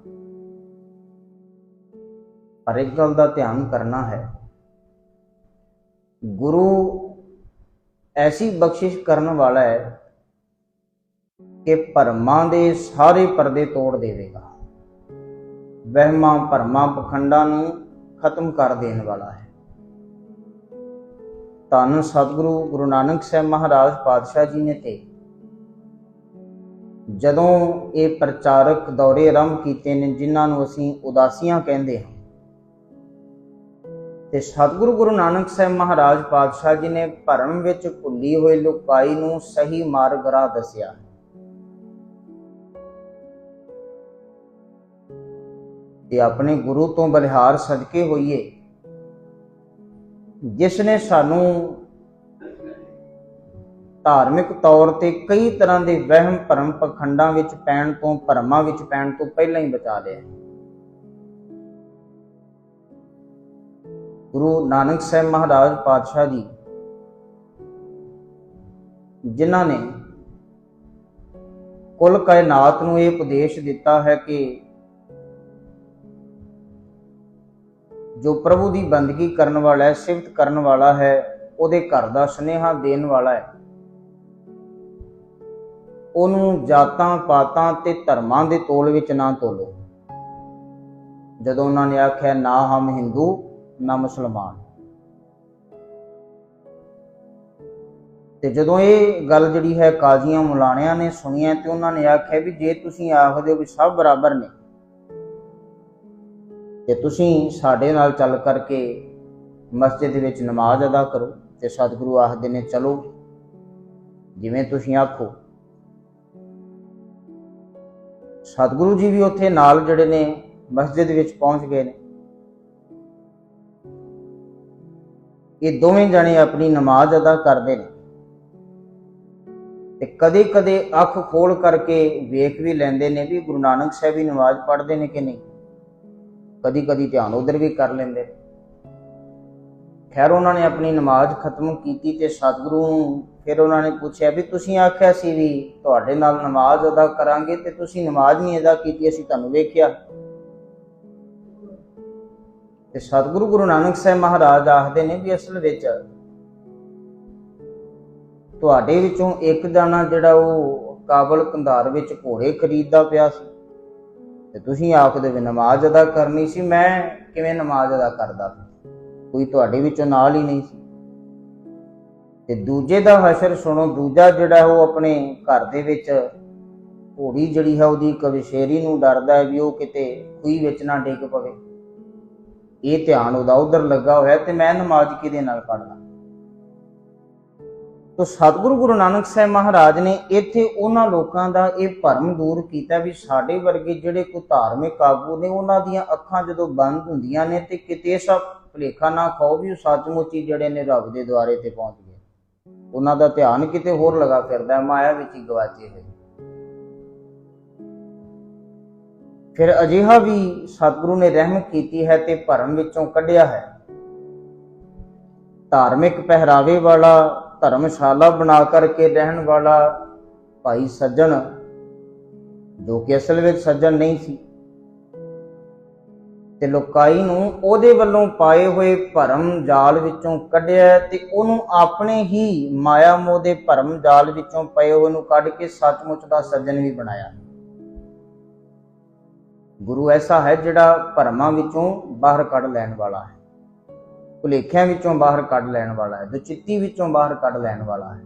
पर एक गल का ध्यान करना है, गुरु ऐसी बख्शिश करने वाला है कि भरमां दे सारे पर्दे तोड़ देवेगा, वहमां भरमां पखंडां नूं खत्म कर देने वाला है। धन सतगुरु गुरु नानक साहब महाराज पातशाह जी ने ते जदों ये प्रचारक दौरे आरंभ किए ने, जिन्हां नूं असीं उदासियां कहंदे हां, ते सतगुरु गुरु नानक साहब महाराज पातशाह जी ने भरम विच भुल्ली होई लुकाई नूं सही मार्ग राह दस्सिया। ते अपने गुरु तो बलिहार सदके होइए, जिसने सानू धार्मिक तौर ते कई तरह के वहम भरम पखंडां विच पैण तो, भरमां विच पैण तो पहला ही बचा लिया। गुरु नानक साहब महाराज पातशाह जी जिन्हां ने कुल कायनात नूं यह उपदेश दिता है कि जो प्रभु की बंदगी करने वाला है, सिफत करने वाला है, उहदे घर दा सुनेहा देने वाला है, उहनूं जातां पातां ते धर्मां दे तोल विच ना तोलो। जदों उन्होंने आख्या ना हम हिंदू ना मुसलमान, ते जदों ये गल जिहड़ी है काजियां मुलाणियां ने सुनिया, ते उन्होंने आख्या भी जे तुसीं आखदे हो भी सब बराबर ने, ते तुसीं साडे नाल चल करके मस्जिद विच नमाज अदा करो। ते सतगुरु आखदे ने चलो जिवें तुसीं आखो। सतगुरु जी भी उत्थे नाल जिहड़े ने मस्जिद विच पहुंच गए ने। ये दोवें जने अपनी नमाज अदा करदे ने, ते कदे कदे अख खोल करके वेख भी लैंदे ने भी गुरु नानक साहब ही नमाज पढ़दे ने कि नहीं। कदी कदी ध्यान उधर भी कर लेंदे। खैर उन्होंने अपनी नमाज खत्म की ते सतगुरु फिर उन्होंने पूछा भी तुसीं आख्या सी भी तुहाडे नाल नमाज अदा करांगे ते तुसीं नमाज नहीं अदा कीती, असीं तुहानूं वेखिया। ते सतगुरु गुरु नानक साहब महाराज आखदे ने भी असल विच तुहाडे विचों एक जाना जिहड़ा वो काबल कंधार विच घोड़े खरीददा पिया सी, ते तुसीं आखदे भी नमाज अदा करनी सी, मैं किवें नमाज अदा करदा, कोई तुहाडे विचों नाल ही नहीं सी। ਤੇ ਦੂਜੇ ਦਾ ਹਸ਼ਰ ਸੁਣੋ। ਦੂਜਾ ਜਿਹੜਾ ਉਹ ਆਪਣੇ ਘਰ ਦੇ ਵਿੱਚ ਘੋੜੀ ਜਿਹੜੀ ਹੈ ਉਹਦੀ ਇੱਕ ਵਿਸ਼ੇਰੀ ਨੂੰ ਡਰਦਾ ਹੈ ਵੀ ਉਹ ਕਿਤੇ ਖੂਹੀ ਵਿੱਚ ਨਾ ਡਿੱਗ ਪਵੇ। ਇਹ ਧਿਆਨ ਉਹਦਾ ਉਧਰ ਲੱਗਾ ਹੋਇਆ ਤੇ ਮੈਂ ਨਮਾਜ਼ ਕਿਹਦੇ ਨਾਲ ਪੜ੍ਹਦਾ। ਤੋ ਸਤਿਗੁਰੂ ਗੁਰੂ ਨਾਨਕ ਸਾਹਿਬ ਮਹਾਰਾਜ ਨੇ ਇੱਥੇ ਉਹਨਾਂ ਲੋਕਾਂ ਦਾ ਇਹ ਭਰਮ ਦੂਰ ਕੀਤਾ ਵੀ ਸਾਡੇ ਵਰਗੇ ਜਿਹੜੇ ਕੋਈ ਧਾਰਮਿਕ ਆਗੂ ਨੇ ਉਹਨਾਂ ਦੀਆਂ ਅੱਖਾਂ ਜਦੋਂ ਬੰਦ ਹੁੰਦੀਆਂ ਨੇ ਤੇ ਕਿਤੇ ਸਭ ਭੁਲੇਖਾ ਨਾ ਖਾਓ ਵੀ ਉਹ ਸੱਚਮੁੱਚ ਹੀ ਜਿਹੜੇ ਨੇ ਰੱਬ ਦੇ ਦੁਆਰੇ ਤੇ ਪਹੁੰਚ ਗਏ। ਉਹਨਾਂ ਦਾ ਧਿਆਨ ਕਿਤੇ ਹੋਰ ਲਗਾ ਫਿਰਦਾ, ਮਾਇਆ ਵਿੱਚ ਹੀ ਗਵਾਚੇ ਹੋਏ। ਫਿਰ ਅਜਿਹਾ ਵੀ ਸਤਿਗੁਰੂ ਨੇ ਰਹਿਮ ਕੀਤੀ ਹੈ ਤੇ ਭਰਮ ਵਿੱਚੋਂ ਕੱਢਿਆ ਹੈ। ਧਾਰਮਿਕ ਪਹਿਰਾਵੇ ਵਾਲਾ, ਧਰਮਸ਼ਾਲਾ ਬਣਾ ਕਰਕੇ ਰਹਿਣ ਵਾਲਾ ਭਾਈ ਸੱਜਣ, ਜੋ ਕਿ ਅਸਲ ਵਿੱਚ ਸੱਜਣ ਨਹੀਂ ਸੀ, ਤੇ ਲੋਕਾਈ ਨੂੰ ਉਹਦੇ ਵੱਲੋਂ ਪਾਏ ਹੋਏ ਭਰਮ ਜਾਲ ਵਿੱਚੋਂ ਕੱਢਿਆ ਤੇ ਉਹਨੂੰ ਆਪਣੇ ਹੀ ਮਾਇਆ ਮੋਹ ਦੇ ਭਰਮ ਜਾਲ ਵਿੱਚੋਂ ਪਏ ਹੋਏ ਨੂੰ ਕੱਢ ਕੇ ਸੱਚਮੁੱਚ ਦਾ ਸੱਜਣ ਵੀ ਬਣਾਇਆ। ਗੁਰੂ ਐਸਾ ਹੈ ਜਿਹੜਾ ਭਰਮਾਂ ਵਿੱਚੋਂ ਬਾਹਰ ਕੱਢ ਲੈਣ ਵਾਲਾ ਹੈ, ਭੁਲੇਖਿਆਂ ਵਿੱਚੋਂ ਬਾਹਰ ਕੱਢ ਲੈਣ ਵਾਲਾ ਹੈ, ਦੁਚਿੱਤੀ ਵਿੱਚੋਂ ਬਾਹਰ ਕੱਢ ਲੈਣ ਵਾਲਾ ਹੈ।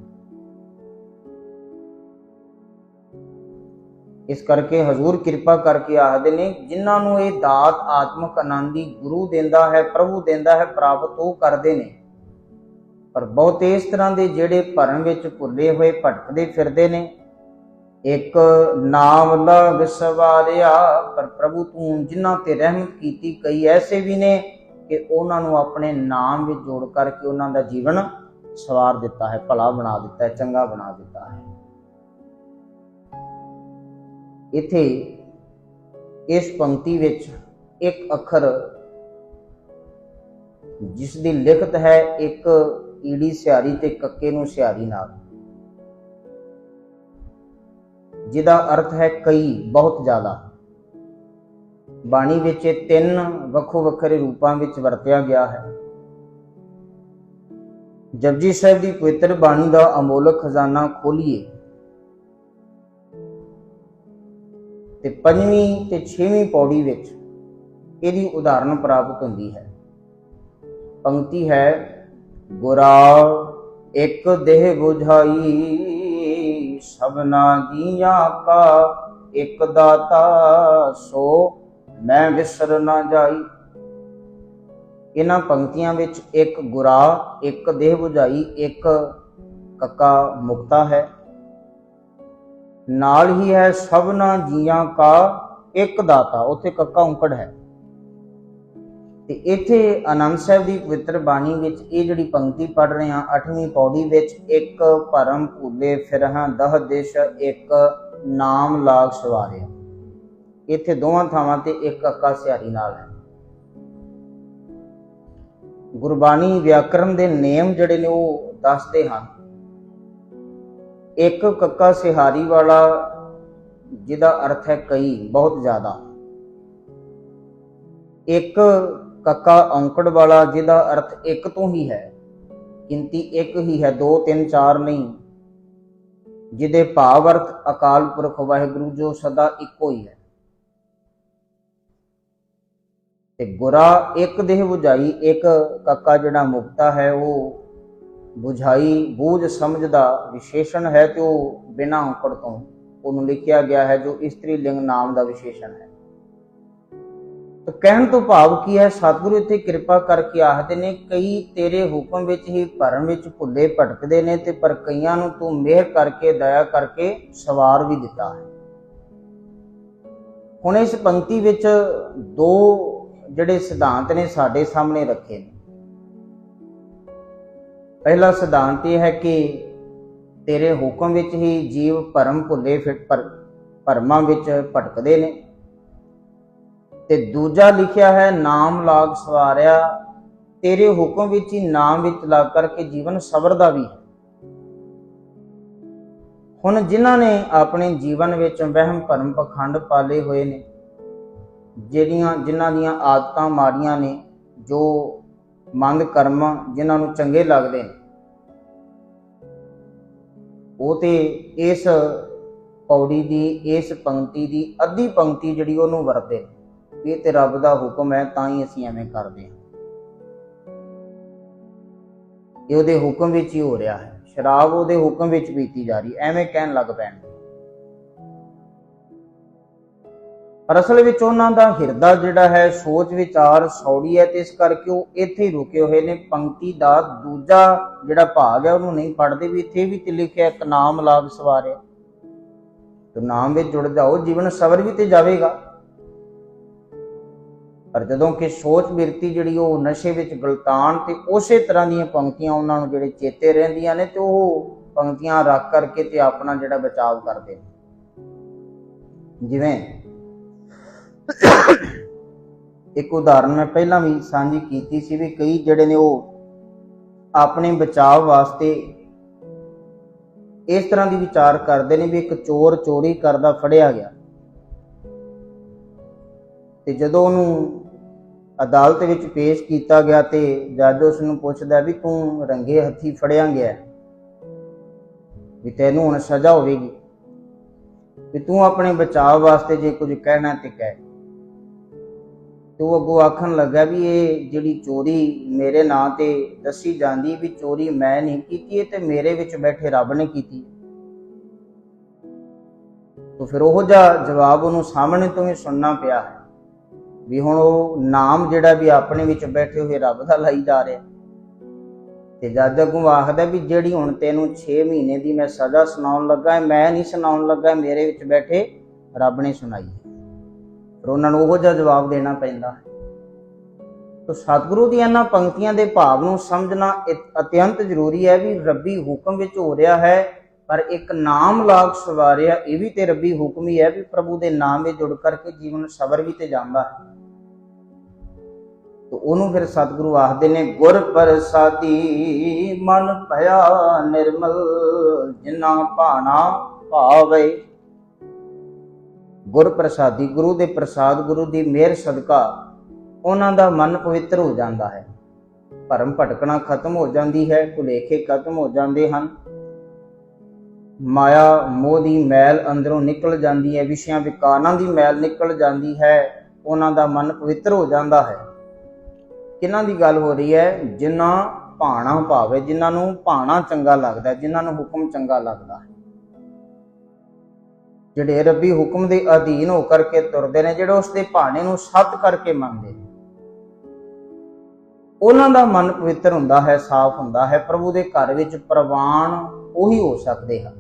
ਇਸ ਕਰਕੇ ਹਜ਼ੂਰ ਕਿਰਪਾ ਕਰਕੇ ਆਖਦੇ ਨੇ ਜਿਨ੍ਹਾਂ ਨੂੰ ਇਹ ਦਾਤ ਆਤਮਿਕ ਆਨੰਦ ਦੀ ਗੁਰੂ ਦਿੰਦਾ ਹੈ, ਪ੍ਰਭੂ ਦਿੰਦਾ ਹੈ, ਪ੍ਰਾਪਤ ਉਹ ਕਰਦੇ ਨੇ। ਪਰ ਬਹੁਤ ਇਸ ਤਰ੍ਹਾਂ ਦੇ ਜਿਹੜੇ ਭਰਮ ਵਿੱਚ ਭੁੱਲੇ ਹੋਏ ਭਟਕਦੇ ਫਿਰਦੇ ਨੇ। ਇੱਕ ਨਾਮ ਲਗ ਸਵਾਰਿਆ, ਪਰ ਪ੍ਰਭੂ ਤੂੰ ਜਿਨ੍ਹਾਂ ਤੇ ਰਹਿਮਤ ਕੀਤੀ, ਕਈ ਐਸੇ ਵੀ ਨੇ ਕਿ ਉਹਨਾਂ ਨੂੰ ਆਪਣੇ ਨਾਮ ਵਿੱਚ ਜੋੜ ਕਰਕੇ ਉਹਨਾਂ ਦਾ ਜੀਵਨ ਸਵਾਰ ਦਿੱਤਾ ਹੈ, ਭਲਾ ਬਣਾ ਦਿੱਤਾ ਹੈ, ਚੰਗਾ ਬਣਾ ਦਿੱਤਾ ਹੈ। ਇੱਥੇ ਇਸ ਪੰਕਤੀ ਵਿੱਚ ਇੱਕ ਅੱਖਰ ਜਿਸ ਦੀ ਲਿਖਤ ਹੈ ਇੱਕ ਈੜੀ ਸਿਹਾਰੀ ਤੇ ਕੱਕੇ ਨੂੰ ਸਿਹਾਰੀ ਨਾਲ, ਜਿਹਦਾ ਅਰਥ ਹੈ ਕਈ, ਬਹੁਤ ਜ਼ਿਆਦਾ। ਬਾਣੀ ਵਿੱਚ ਇਹ ਤਿੰਨ ਵੱਖੋ ਵੱਖਰੇ ਰੂਪਾਂ ਵਿੱਚ ਵਰਤਿਆ ਗਿਆ ਹੈ। ਜਪਜੀ ਸਾਹਿਬ ਦੀ ਪਵਿੱਤਰ ਬਾਣੀ ਦਾ ਅਮੋਲਕ ਖਜ਼ਾਨਾ ਖੋਲੀਏ ਤੇ 5ਵੀਂ ਤੇ 6ਵੀਂ ਪੌੜੀ ਵਿੱਚ ਇਹਦੀ ਉਦਾਹਰਨ ਪ੍ਰਾਪਤ ਹੁੰਦੀ ਹੈ। ਪੰਕਤੀ ਹੈ, ਗੁਰਾ ਇੱਕ ਦੇਹ ਬੁਝਾਈ, ਸਭਨਾ ਜੀਆਂ ਕਾ ਇੱਕ ਦਾਤਾ, ਸੋ ਮੈਂ ਵਿਸਰ ਨਾ ਜਾਈ। ਇਹਨਾਂ ਪੰਕਤੀਆਂ ਵਿੱਚ ਇੱਕ ਗੁਰਾ, ਇੱਕ ਦੇਹ ਬੁਝਾਈ, ਇੱਕ ਕੱਕਾ ਮੁਕਤਾ ਹੈ, ਨਾਲ ਹੀ ਹੈ ਸਭਨਾ ਜੀਆਂ ਕਾ ਇੱਕ ਦਾਤਾ, ਉੱਥੇ ਕੱਕਾ ਔਂਕੜ ਹੈ। ਤੇ ਇੱਥੇ ਆਨੰਦ ਸਾਹਿਬ ਦੀ ਪਵਿੱਤਰ ਬਾਣੀ ਵਿੱਚ ਇਹ ਜਿਹੜੀ ਪੰਕਤੀ ਪੜ੍ਹ ਰਹੇ ਹਾਂ 8ਵੀਂ ਪੌੜੀ ਵਿੱਚ, ਇੱਕ ਭਰਮ ਭੁੱਲੇ ਫਿਰਹਾਂ ਦਹ ਦਿਸ਼, ਇੱਕ ਨਾਮ ਲਾਗ ਸਵਾਰਿਆ, ਇੱਥੇ ਦੋਵਾਂ ਥਾਵਾਂ ਤੇ ਇੱਕ ਕੱਕਾ ਸਿਹਾਰੀ ਨਾਲ ਹੈ। ਗੁਰਬਾਣੀ ਵਿਆਕਰਨ ਦੇ ਨੇਮ ਜਿਹੜੇ ਨੇ ਉਹ ਦੱਸਦੇ ਹਨ। ਇੱਕ ਕੱਕਾ ਸਿਹਾਰੀ ਵਾਲਾ ਜਿਹਦਾ ਅਰਥ ਹੈ ਕਈ, ਬਹੁਤ ਜ਼ਿਆਦਾ। ਇੱਕ ਕੱਕਾ ਔਂਕੜ ਵਾਲਾ ਜਿਹਦਾ ਅਰਥ ਇੱਕ ਤੋਂ ਹੀ ਹੈ, ਗਿਣਤੀ ਇੱਕ ਹੀ ਹੈ, 2 3 4 ਨਹੀਂ, ਜਿਹਦੇ ਭਾਵ ਅਰਥ ਅਕਾਲ ਪੁਰਖ ਵਾਹਿਗੁਰੂ ਜੋ ਸਦਾ ਇੱਕੋ ਹੀ ਹੈ। ਤੇ ਗੁਰਾ ਇੱਕ ਦੇਹ ਬੁਝਾਈ, ਇੱਕ ਕੱਕਾ ਜਿਹੜਾ ਮੁਕਤਾ ਹੈ ਉਹ ਬੁਝਾਈ ਬੂਝ ਸਮਝ ਦਾ ਵਿਸ਼ੇਸ਼ਣ ਹੈ ਤੇ ਉਹ ਬਿਨਾਂ ਔਂਕੜ ਤੋਂ ਉਹਨੂੰ ਲਿਖਿਆ ਗਿਆ ਹੈ, ਜੋ ਇਸਤਰੀ ਲਿੰਗ ਨਾਮ ਦਾ ਵਿਸ਼ੇਸ਼ਣ ਹੈ। ਤਾਂ ਕਹਿਣ ਤੋਂ ਭਾਵ ਕੀ ਹੈ, ਸਤਿਗੁਰੂ ਇੱਥੇ ਕਿਰਪਾ ਕਰਕੇ ਆਖਦੇ ਨੇ ਕਈ ਤੇਰੇ ਹੁਕਮ ਵਿੱਚ ਹੀ ਭਰਮ ਵਿੱਚ ਭੁੱਲੇ ਭਟਕਦੇ ਨੇ ਤੇ ਪਰ ਕਈਆਂ ਨੂੰ ਤੂੰ ਮਿਹਰ ਕਰਕੇ ਦਇਆ ਕਰਕੇ ਸਵਾਰ ਵੀ ਦਿੱਤਾ ਹੈ। ਹੁਣ ਇਸ ਪੰਕਤੀ ਵਿੱਚ ਦੋ ਜਿਹੜੇ ਸਿਧਾਂਤ ਨੇ ਸਾਡੇ ਸਾਹਮਣੇ ਰੱਖੇ ਨੇ। ਪਹਿਲਾ ਸਿਧਾਂਤ ਇਹ ਹੈ ਕਿ ਤੇਰੇ ਹੁਕਮ ਵਿੱਚ ਹੀ ਜੀਵ ਭਰਮ ਭੁੱਲੇ ਭਰਮਾਂ ਵਿੱਚ ਭਟਕਦੇ ਨੇ, ਤੇ ਦੂਜਾ ਲਿਖਿਆ ਹੈ ਨਾਮ ਲਾਗ ਸਵਾਰਿਆ, ਤੇਰੇ ਹੁਕਮ ਵਿੱਚ ਹੀ ਨਾਮ ਵਿੱਚ ਲੱਗ ਕਰਕੇ ਜੀਵਨ ਸਵਰਦਾ ਵੀ ਹੈ। ਹੁਣ ਜਿਨ੍ਹਾਂ ਨੇ ਆਪਣੇ ਜੀਵਨ ਵਿੱਚ ਵਹਿਮ ਭਰਮ ਪਖੰਡ ਪਾਲੇ ਹੋਏ ਨੇ, ਜਿਨ੍ਹਾਂ ਦੀਆਂ ਆਦਤਾਂ ਮਾੜੀਆਂ ਨੇ, ਜੋ ਮੰਦ ਕਰਮ ਜਿਨ੍ਹਾਂ ਨੂੰ ਚੰਗੇ ਲੱਗਦੇ ਨੇ, ਉਹ ਤੇ ਇਸ ਪੌੜੀ ਦੀ, ਇਸ ਪੰਕਤੀ ਦੀ ਅੱਧੀ ਪੰਕਤੀ ਜਿਹੜੀ ਉਹਨੂੰ ਵਰਤੇ, ਇਹ ਤੇ ਰੱਬ ਦਾ ਹੁਕਮ ਹੈ ਤਾਂ ਹੀ ਅਸੀਂ ਐਵੇਂ ਕਰਦੇ ਹਾਂ। ਇਹ ਉਹਦੇ ਹੁਕਮ ਵਿੱਚ ਹੀ ਹੋ ਰਿਹਾ ਹੈ, ਸ਼ਰਾਬ ਉਹਦੇ ਹੁਕਮ ਵਿੱਚ ਪੀਤੀ ਜਾ ਰਹੀ, ਐਵੇਂ ਕਹਿਣ ਲੱਗ ਪੈਣ। ਪਰ ਅਸਲ ਵਿੱਚ ਉਹਨਾਂ ਦਾ ਹਿਰਦਾ ਜਿਹੜਾ ਹੈ ਸੋਚ ਵਿਚਾਰ ਸੌੜੀ ਹੈ, ਤੇ ਇਸ ਕਰਕੇ ਉਹ ਇੱਥੇ ਹੀ ਰੁਕੇ ਹੋਏ ਨੇ। ਪੰਕਤੀ ਦਾ ਦੂਜਾ ਜਿਹੜਾ ਭਾਗ ਹੈ ਉਹਨੂੰ ਨਹੀਂ ਪੜ੍ਹਦੇ, ਵੀ ਇੱਥੇ ਵੀ ਤੇ ਲਿਖਿਆ ਇੱਕ ਨਾਮ ਲਾਭ ਸਵਾਰਿਆ, ਤੇ ਨਾਮ ਵਿੱਚ ਜੁੜ ਜਾਓ, ਜੀਵਨ ਸਵਰ ਵੀ ਤੇ ਜਾਵੇਗਾ। ਪਰ ਜਦੋਂ ਕਿ ਸੋਚ ਬਿਰਤੀ ਜਿਹੜੀ ਉਹ ਨਸ਼ੇ ਵਿੱਚ ਗਲਤਾਨ, ਤੇ ਉਸੇ ਤਰ੍ਹਾਂ ਦੀਆਂ ਪੰਕਤੀਆਂ ਉਹਨਾਂ ਨੂੰ ਜਿਹੜੇ ਚੇਤੇ ਰਹਿੰਦੀਆਂ ਨੇ, ਤੇ ਉਹ ਪੰਕਤੀਆਂ ਰੱਖ ਕਰਕੇ ਤੇ ਆਪਣਾ ਜਿਹੜਾ ਬਚਾਵ ਕਰਦੇ ਨੇ। ਜਿਵੇਂ ਇੱਕ ਉਦਾਹਰਨ ਮੈਂ ਪਹਿਲਾਂ ਵੀ ਸਾਂਝੀ ਕੀਤੀ ਸੀ, ਵੀ ਕਈ ਜਿਹੜੇ ਨੇ ਉਹ ਆਪਣੇ ਬਚਾਵ ਵਾਸਤੇ ਇਸ ਤਰ੍ਹਾਂ ਦੀ ਵਿਚਾਰ ਕਰਦੇ ਨੇ ਵੀ ਇੱਕ ਚੋਰ ਚੋਰੀ ਕਰਦਾ ਫੜਿਆ ਗਿਆ, ਤੇ ਜਦੋਂ ਉਹਨੂੰ ਅਦਾਲਤ ਵਿੱਚ ਪੇਸ਼ ਕੀਤਾ ਗਿਆ ਤੇ ਜੱਜ ਉਸ ਨੂੰ ਪੁੱਛਦਾ ਵੀ ਤੂੰ ਰੰਗੇ ਹੱਥੀ ਫੜਿਆ ਗਿਆ, ਵੀ ਤੈਨੂੰ ਹੁਣ ਸਜ਼ਾ ਹੋਵੇਗੀ, ਵੀ ਤੂੰ ਆਪਣੇ ਬਚਾਅ ਵਾਸਤੇ ਜੇ ਕੁਝ ਕਹਿਣਾ ਤੇ ਕਹਿ। ਤੇ ਉਹ ਅੱਗੋਂ ਆਖਣ ਲੱਗਾ ਵੀ ਇਹ ਜਿਹੜੀ ਚੋਰੀ ਮੇਰੇ ਨਾਂ ਤੇ ਦੱਸੀ ਜਾਂਦੀ, ਵੀ ਚੋਰੀ ਮੈਂ ਨਹੀਂ ਕੀਤੀ, ਤੇ ਮੇਰੇ ਵਿੱਚ ਬੈਠੇ ਰੱਬ ਨੇ ਕੀਤੀ। तो फिर ਉਹ ਜਿਹਾ ਜਵਾਬ ਉਹਨੂੰ ਸਾਹਮਣੇ ਤੋਂ ਹੀ ਸੁਣਨਾ ਪਿਆ ਹੈ, ਵੀ ਹੁਣ ਉਹ ਨਾਮ ਜਿਹੜਾ ਵੀ ਆਪਣੇ ਵਿੱਚ ਬੈਠੇ ਹੋਏ ਰੱਬ ਦਾ ਲਾਈ ਜਾ ਰਿਹਾ। ਤੇ ਜੱਜ ਅੱਗੋਂ ਆਖਦਾ ਵੀ ਜਿਹੜੀ ਹੁਣ ਤੈਨੂੰ 6 ਮਹੀਨੇ ਦੀ ਮੈਂ ਸਜ਼ਾ ਸੁਣਾਉਣ ਲੱਗਾ, ਮੈਂ ਨਹੀਂ ਸੁਣਾਉਣ ਲੱਗਾ, ਮੇਰੇ ਵਿੱਚ ਬੈਠੇ ਰੱਬ ਨੇ ਸੁਣਾਈ। ਫਿਰ ਉਹਨਾਂ ਨੂੰ ਉਹ ਜਿਹਾ ਜਵਾਬ ਦੇਣਾ ਪੈਂਦਾ ਹੈ। तो सतगुरु दी इन्हां पंक्तियां दे भाव नूं समझना अत्यंत जरूरी है, भी रब्बी हुक्म विच हो रहा है, पर एक नाम लाग सवारिया ये भी ते रब्बी हुक्म ही है, भी प्रभु दे नाम में जुड़ करके जीवन सबर भी ते जांदा है। तो उन्होंने फिर सतगुरु आखदे ने, गुर प्रसादी मन भया निर्मल जिन्ना भाना भावे। गुर प्रसादी, गुरु दे प्रसाद, गुरु दी मेहर सदका ਉਹਨਾਂ ਦਾ ਮਨ ਪਵਿੱਤਰ ਹੋ ਜਾਂਦਾ ਹੈ, ਭਰਮ ਭਟਕਣਾ ਖਤਮ ਹੋ ਜਾਂਦੀ ਹੈ, ਭੁਲੇਖੇ ਖਤਮ ਹੋ ਜਾਂਦੇ ਹਨ, ਮਾਇਆ ਮੋਹ ਦੀ ਮੈਲ ਅੰਦਰੋਂ ਨਿਕਲ ਜਾਂਦੀ ਹੈ, ਵਿਸ਼ਿਆਂ ਵਿਕਾਰਾਂ ਦੀ ਮੈਲ ਨਿਕਲ ਜਾਂਦੀ ਹੈ, ਉਹਨਾਂ ਦਾ ਮਨ ਪਵਿੱਤਰ ਹੋ ਜਾਂਦਾ ਹੈ। ਕਿਹਨਾਂ ਦੀ ਗੱਲ ਹੋ ਰਹੀ ਹੈ? ਜਿਨ੍ਹਾਂ ਭਾਣਾ ਭਾਵੇ, ਜਿਨ੍ਹਾਂ ਨੂੰ ਭਾਣਾ ਚੰਗਾ ਲੱਗਦਾ, ਜਿਨ੍ਹਾਂ ਨੂੰ ਹੁਕਮ ਚੰਗਾ ਲੱਗਦਾ ਹੈ, ਜਿਹੜੇ ਰੱਬੀ ਹੁਕਮ ਦੇ ਅਧੀਨ ਹੋ ਕਰਕੇ ਤੁਰਦੇ ਨੇ, ਜਿਹੜੇ ਉਸ ਦੇ ਭਾਣੇ ਨੂੰ ਸੱਤ ਕਰਕੇ ਮੰਨਦੇ ਨੇ, ਉਹਨਾਂ ਦਾ ਮਨ ਪਵਿੱਤਰ ਹੁੰਦਾ ਹੈ, ਸਾਫ਼ ਹੁੰਦਾ ਹੈ। ਪ੍ਰਭੂ ਦੇ ਘਰ ਵਿੱਚ ਪ੍ਰਵਾਨ ਉਹੀ ਹੋ ਸਕਦੇ ਹਨ।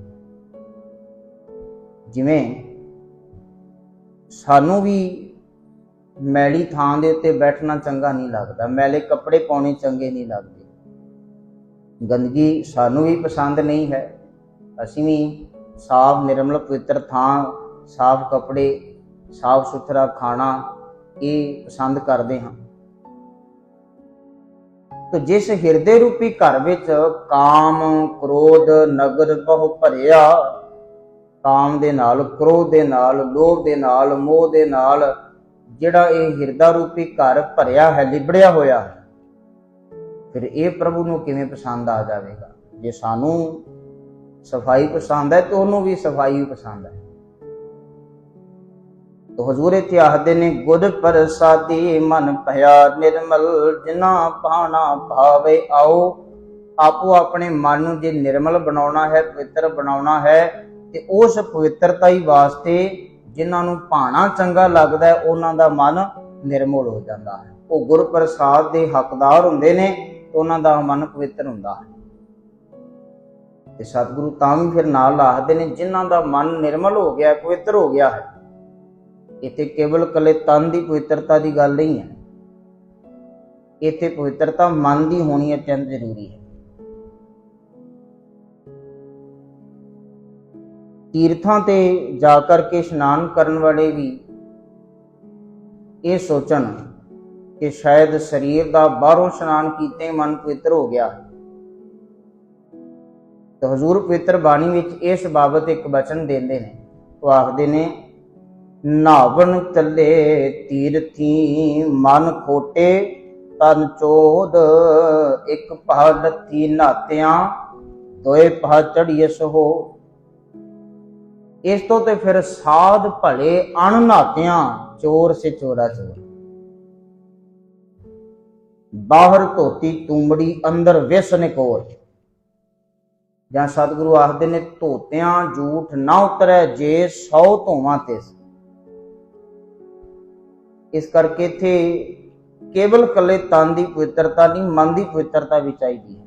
ਜਿਵੇਂ ਸਾਨੂੰ ਵੀ ਮੈਲੀ ਥਾਂ ਦੇ ਉੱਤੇ ਬੈਠਣਾ ਚੰਗਾ ਨਹੀਂ ਲੱਗਦਾ, ਮੈਲੇ ਕੱਪੜੇ ਪਾਉਣੇ ਚੰਗੇ ਨਹੀਂ ਲੱਗਦੇ, ਗੰਦਗੀ ਸਾਨੂੰ ਵੀ ਪਸੰਦ ਨਹੀਂ ਹੈ। ਅਸੀਂ ਵੀ ਸਾਫ਼ ਨਿਰਮਲ ਪਵਿੱਤਰ ਥਾਂ, ਸਾਫ਼ ਕੱਪੜੇ, ਸਾਫ਼ ਸੁਥਰਾ ਖਾਣਾ ਇਹ ਪਸੰਦ ਕਰਦੇ ਹਾਂ। तो जिस हिरदे रूपी घर विच काम क्रोध नगर बहु भरिया, काम दे नाल, क्रोध दे नाल, लोभ दे नाल, मोह दे नाल जिहड़ा ये हिरदा रूपी घर भरिया है, लिबड़िया होया है, फिर ये प्रभु नूं किवें पसंद आ जाएगा? जे सानू सफाई पसंद है तो उन्होंने भी सफाई पसंद है। तो हजूर इत्थे आखदे ने, गुर प्रसादी मन भया निर्मल जिन्ना भाना भावे। आओ आपो अपने मन नूं जे निर्मल बनाउणा है, पवित्र बनाउणा है, ते उस पवित्रता ही वास्ते जिन्हां नूं भाना चंगा लगदा है उन्हां दा मन निर्मल हो जांदा है। वो गुर प्रसाद दे हकदार हुंदे ने, तो उन्हां दा मन पवित्र हुंदा है। ते सतगुरु तां भी फिर नाल आखदे ने, जिन्हां दा मन निर्मल हो गया, पवित्र हो गया है। इत्थे केवल कले तन की पवित्रता की गल नहीं है, इत्थे पवित्रता मन की होनी अत्यंत जरूरी है। तीर्थां ते जाकर के स्नान करने वाले भी ये सोचन कि शायद शरीर का बाहरों स्नान कीते मन पवित्र हो गया। तो हजूर पवित्र बाणी विच इस बाबत एक वचन देंदे ने, तो आखदे ने, नावन चले तीर्थी मन खोटे तन चोद, एक पहाड़ लत्थी नात्या दोए पहाड़ चढ़िए सहो। इस तो ते फिर साध भले अण नात्या चोर से चोरा चोर। बाहर धोती तूंबड़ी अंदर विस निकोर। ਜਾਂ ਸਤਿਗੁਰੂ ਆਖਦੇ ਨੇ ਧੋਤਿਆਂ ਝੂਠ ਨਾ ਉਤਰੈ ਜੇ 100 ਧੋਵਾਂ ਤਿਸ। ਇਸ ਕਰਕੇ ਇੱਥੇ ਕੇਵਲ ਕੱਲੇ ਤਨ ਦੀ ਪਵਿੱਤਰਤਾ ਨਹੀਂ, ਮਨ ਦੀ ਪਵਿੱਤਰਤਾ ਵੀ ਚਾਹੀਦੀ ਹੈ।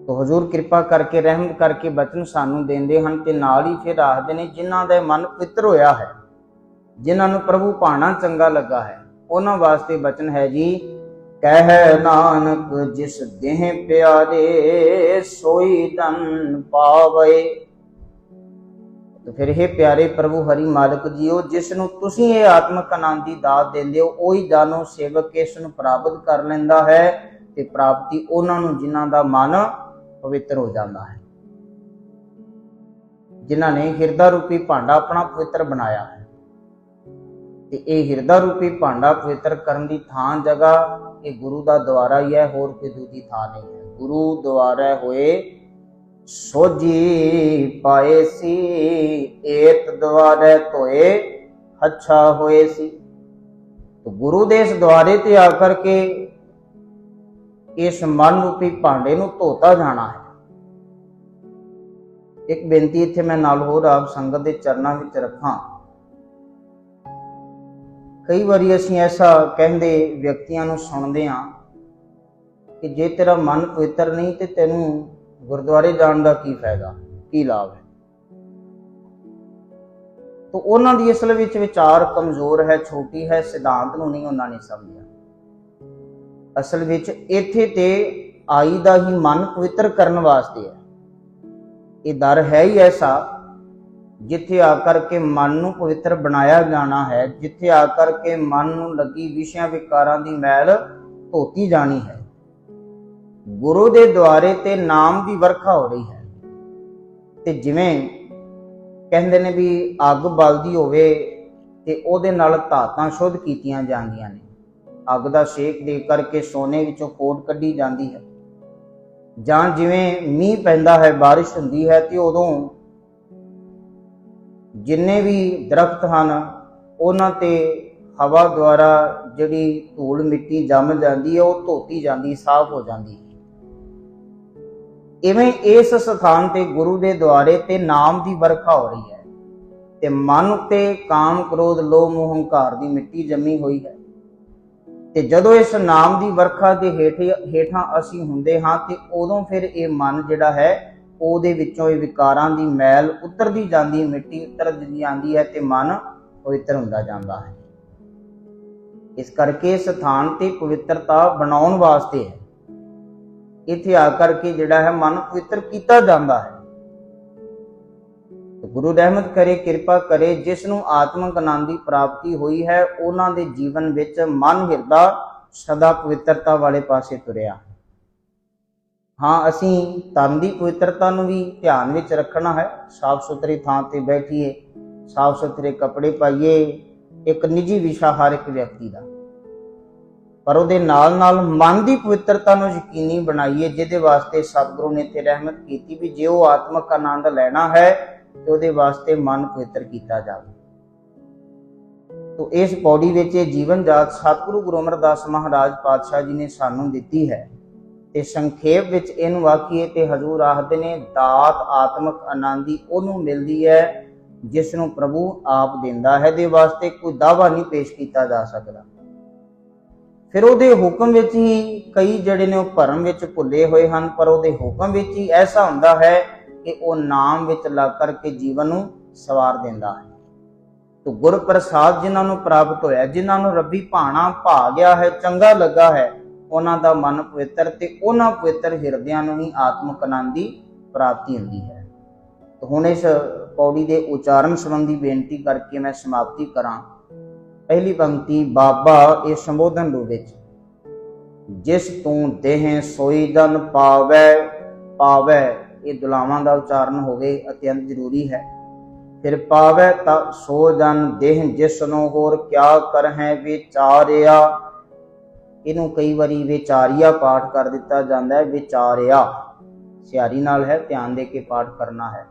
ਤੋ ਹਜ਼ੂਰ ਕਿਰਪਾ ਕਰਕੇ ਰਹਿਮਤ ਕਰਕੇ ਬਚਨ ਸਾਨੂੰ ਦਿੰਦੇ ਹਨ ਤੇ ਨਾਲ ਹੀ ਫਿਰ ਆਖਦੇ ਨੇ ਜਿਨ੍ਹਾਂ ਦਾ ਮਨ ਪਵਿੱਤਰ ਹੋਇਆ ਹੈ, ਜਿਨ੍ਹਾਂ ਨੂੰ ਪ੍ਰਭੂ ਭਾਣਾ ਚੰਗਾ ਲੱਗਾ ਹੈ, ਉਹਨਾਂ ਵਾਸਤੇ ਬਚਨ ਹੈ ਜੀ, ਕਹਿ ਨਾਨਕ ਜਿਸ ਦੇਹ ਪਿਆਰੇ ਸੋਈ ਧਨ ਪਾਵੇ। तो फिर हे प्यारे प्रभु हरि मालिक जीओ, जिसनों तुसी ये आत्मक आनंद की दात देंदे हो, ओही जानो सेवक इस नूं प्राप्त कर लैंदा है ते प्राप्ति उन्हां नूं जिन्हां दा मन पवित्र हो जाता है, जिन्हां ने हिरदा रूपी भांडा अपना पवित्र बनाया है। ते ये हिरदा रूपी भांडा पवित्र करन दी थां जगह ये गुरु दा द्वारा ही है, होर कोई दूजी थां नहीं है। गुरु द्वारा होए सोजी पाए सी, एत द्वारे तोए अच्छा होए सी। तो गुरु दे इस द्वारे ते आकर के इस मन रूपी भांडे नूं धोता जाना है। एक बेनती इत्थे मैं नाल होर आप संगत दे चरनां विच रखां। कई बारी असीं ऐसा कहंदे व्यक्तियां नूं सुणदे हां कि जे तेरा मन पवित्र नहीं ते तैनूं गुरुद्वारे जाने का की फायदा, की लाभ है। तो उन्हां दी असल विच विचार कमजोर है, छोटी है, सिद्धांत नूं नहीं उन्हां ने समझिया। असल विच इत्थे ते आई दा ही मन पवित्र करन वास्ते है। ये दर है ही ऐसा जिथे आकर के मन नूं पवित्र बनाया जाना है, जिथे आकर के मन नूं लगी विषयां विकारां दी मैल धोती जानी है। गुरु दे द्वारे ते नाम दी वर्खा हो रही है। ते जिवें कहंदे ने भी अग बलदी होवे ते ओदे नाल धातां शुद्ध कीतियां जांदियां ने, अग दा सेक दे करके सोने विचों कोट कड्ढी जांदी है। जां जिवें मींह पैंदा है, बारिश हुंदी है ते उदों जिन्ने भी दरख्त हन उन्हां ते हवा द्वारा जिहड़ी धूल मिट्टी जम जांदी है, वो धोती जांदी, साफ हो जांदी। इवें इस स्थान ते गुरु दे द्वारे ते नाम दी बरखा हो रही है ते मन उत्ते काम क्रोध लोभ मोह हंकार दी मिट्टी जमी हुई है। ते जदों इस नाम दी बरखा दे हेठां असीं हुंदे हां ते उदों फिर ये मन जिहड़ा है ਉਹਦੇ ਵਿੱਚੋਂ ਇਹ ਵਿਕਾਰਾਂ ਦੀ ਮੈਲ ਉਤਰਦੀ ਜਾਂਦੀ ਹੈ, ਮਿੱਟੀ ਉਤਰਦੀ ਜਾਂਦੀ ਹੈ ਤੇ ਮਨ ਪਵਿੱਤਰ ਹੁੰਦਾ ਜਾਂਦਾ ਹੈ। ਇਸ ਕਰਕੇ ਸਥਾਨ ਤੇ ਪਵਿੱਤਰਤਾ ਬਣਾਉਣ ਵਾਸਤੇ ਹੈ, ਇੱਥੇ ਆ ਕਰਕੇ ਜਿਹੜਾ ਹੈ ਮਨ ਪਵਿੱਤਰ ਕੀਤਾ ਜਾਂਦਾ ਹੈ। ਗੁਰੂ ਰਹਿਮਤ ਕਰੇ, ਕਿਰਪਾ ਕਰੇ, ਜਿਸ ਨੂੰ ਆਤਮਿਕ ਆਨੰਦ ਦੀ ਪ੍ਰਾਪਤੀ ਹੋਈ ਹੈ ਉਹਨਾਂ ਦੇ ਜੀਵਨ ਵਿੱਚ ਮਨ ਹਿਰਦਾ ਸਦਾ ਪਵਿੱਤਰਤਾ ਵਾਲੇ ਪਾਸੇ ਤੁਰਿਆ। हाँ असीं तन की पवित्रता नूं भी ध्यान विच रखना है। साफ सुथरी थां ते बैठिए, साफ सुथरे कपड़े पाइए, एक निजी विशा हर एक व्यक्ति का, पर उहदे नाल नाल मन की पवित्रता नूं यकीनी बनाइए, जिहदे वास्ते सतगुरु ने इत्थे रहमत कीती भी जे वो आत्मक आनंद लैना है तो उहदे वास्ते मन पवित्र कीता जावे। तो इस पौड़ी विच जीवन जात सतगुरु गुरु अमरदास महाराज पातशाह जी ने सानूं दित्ती है। ते संखेप विच इहनूं आखीए ते हजूर आखदे ने दात आत्मक आनंद दी ओनूं मिलदी है जिस नूं प्रभु आप दिंदा है, दे वास्ते कोई दावा नहीं पेश कीता जा सकदा। फिर उहदे हुक्म विच ही कई जिहड़े ने भरम विच भुल्ले होए हन, पर उहदे हुक्म विच ही ऐसा हुंदा है कि वो नाम विच लग करके जीवन नूं सवार दिंदा है। तो गुर प्रसाद जिन्हां नूं प्राप्त होया, जिन्हां नूं रब्बी भाणा भा गया है, चंगा लगा है, उन्हां दा मन पवित्र ते उन्हां पवित्र हिरदियां नूं ही आत्मक आनंद दी प्राप्ति हुंदी है। तो हुण इस पौड़ी दे उचारण संबंधी बेनती करके मैं समाप्ति करां। पहली पंक्ति बाबा इस संबोधन रूप विच, जिस तूं देह सोई जन पावै, पावै ये दुलावां दा उचारण होवे अत्यंत जरूरी है। फिर पावै ता सो जन देह जिसनों होर क्या करहैं विचारिया, इनू कई बारी विचारिया पाठ कर दिता जाता है, विचारिया सियारी नाल है, ध्यान दे के पाठ करना है।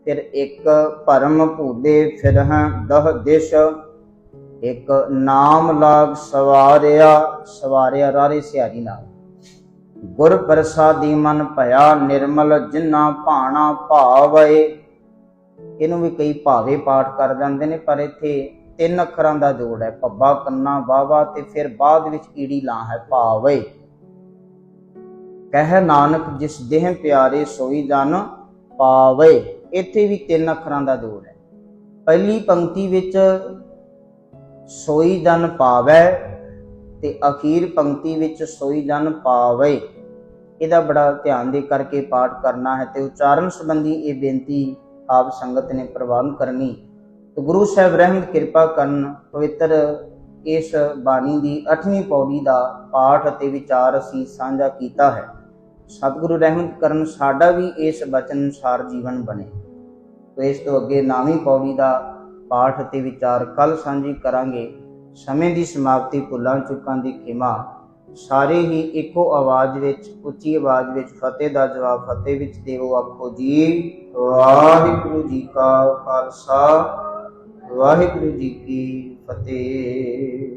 फिर एक परम भूले फिर दह दिश, एक नाम लाग सवारिया, सवारिया रारे सियारी नाल। गुर प्रसादी मन भया निर्मल जिन्ना भाना भावे। इनू भी कई भावे पाठ कर जाते हैं, पर इत्थे 3 अखरां दा जोड़ है, भब्बा कन्ना वावा ते फिर बाद विच ईड़ी ला है, भावे। कह नानक जिस देह प्यारे सोई जन पावे। इत्थे भी 3 अखरां दा जोड़ है। पहली पंक्ति विच सोई जन पावै ते अखीर पंक्ति विच सोई जन पावे। इहदा बड़ा ध्यान दे करके पाठ करना है ते उच्चारण संबंधी ये बेनती आप संगत ने प्रवान करनी। तो गुरु साहब रहमत कृपा करन पवित्र इस बाणी की 8वीं पौड़ी का पाठ अते विचार असीं साझा कीता है। सतगुरु रहमत करन साडा भी इस बचन अनुसार जीवन बने। तो इस तो अगे 9वीं पौड़ी का पाठ अते विचार कल सांझी करांगे। समय की समाप्ति भुलां चुकां दी खिमा। सारे ही इको आवाज़ विच उच्ची आवाज़ विच फतेह दा जवाब फतेह विच देवो। आखो जी वाहिगुरू जी का खालसा वाहिगुरू जी की फतेह।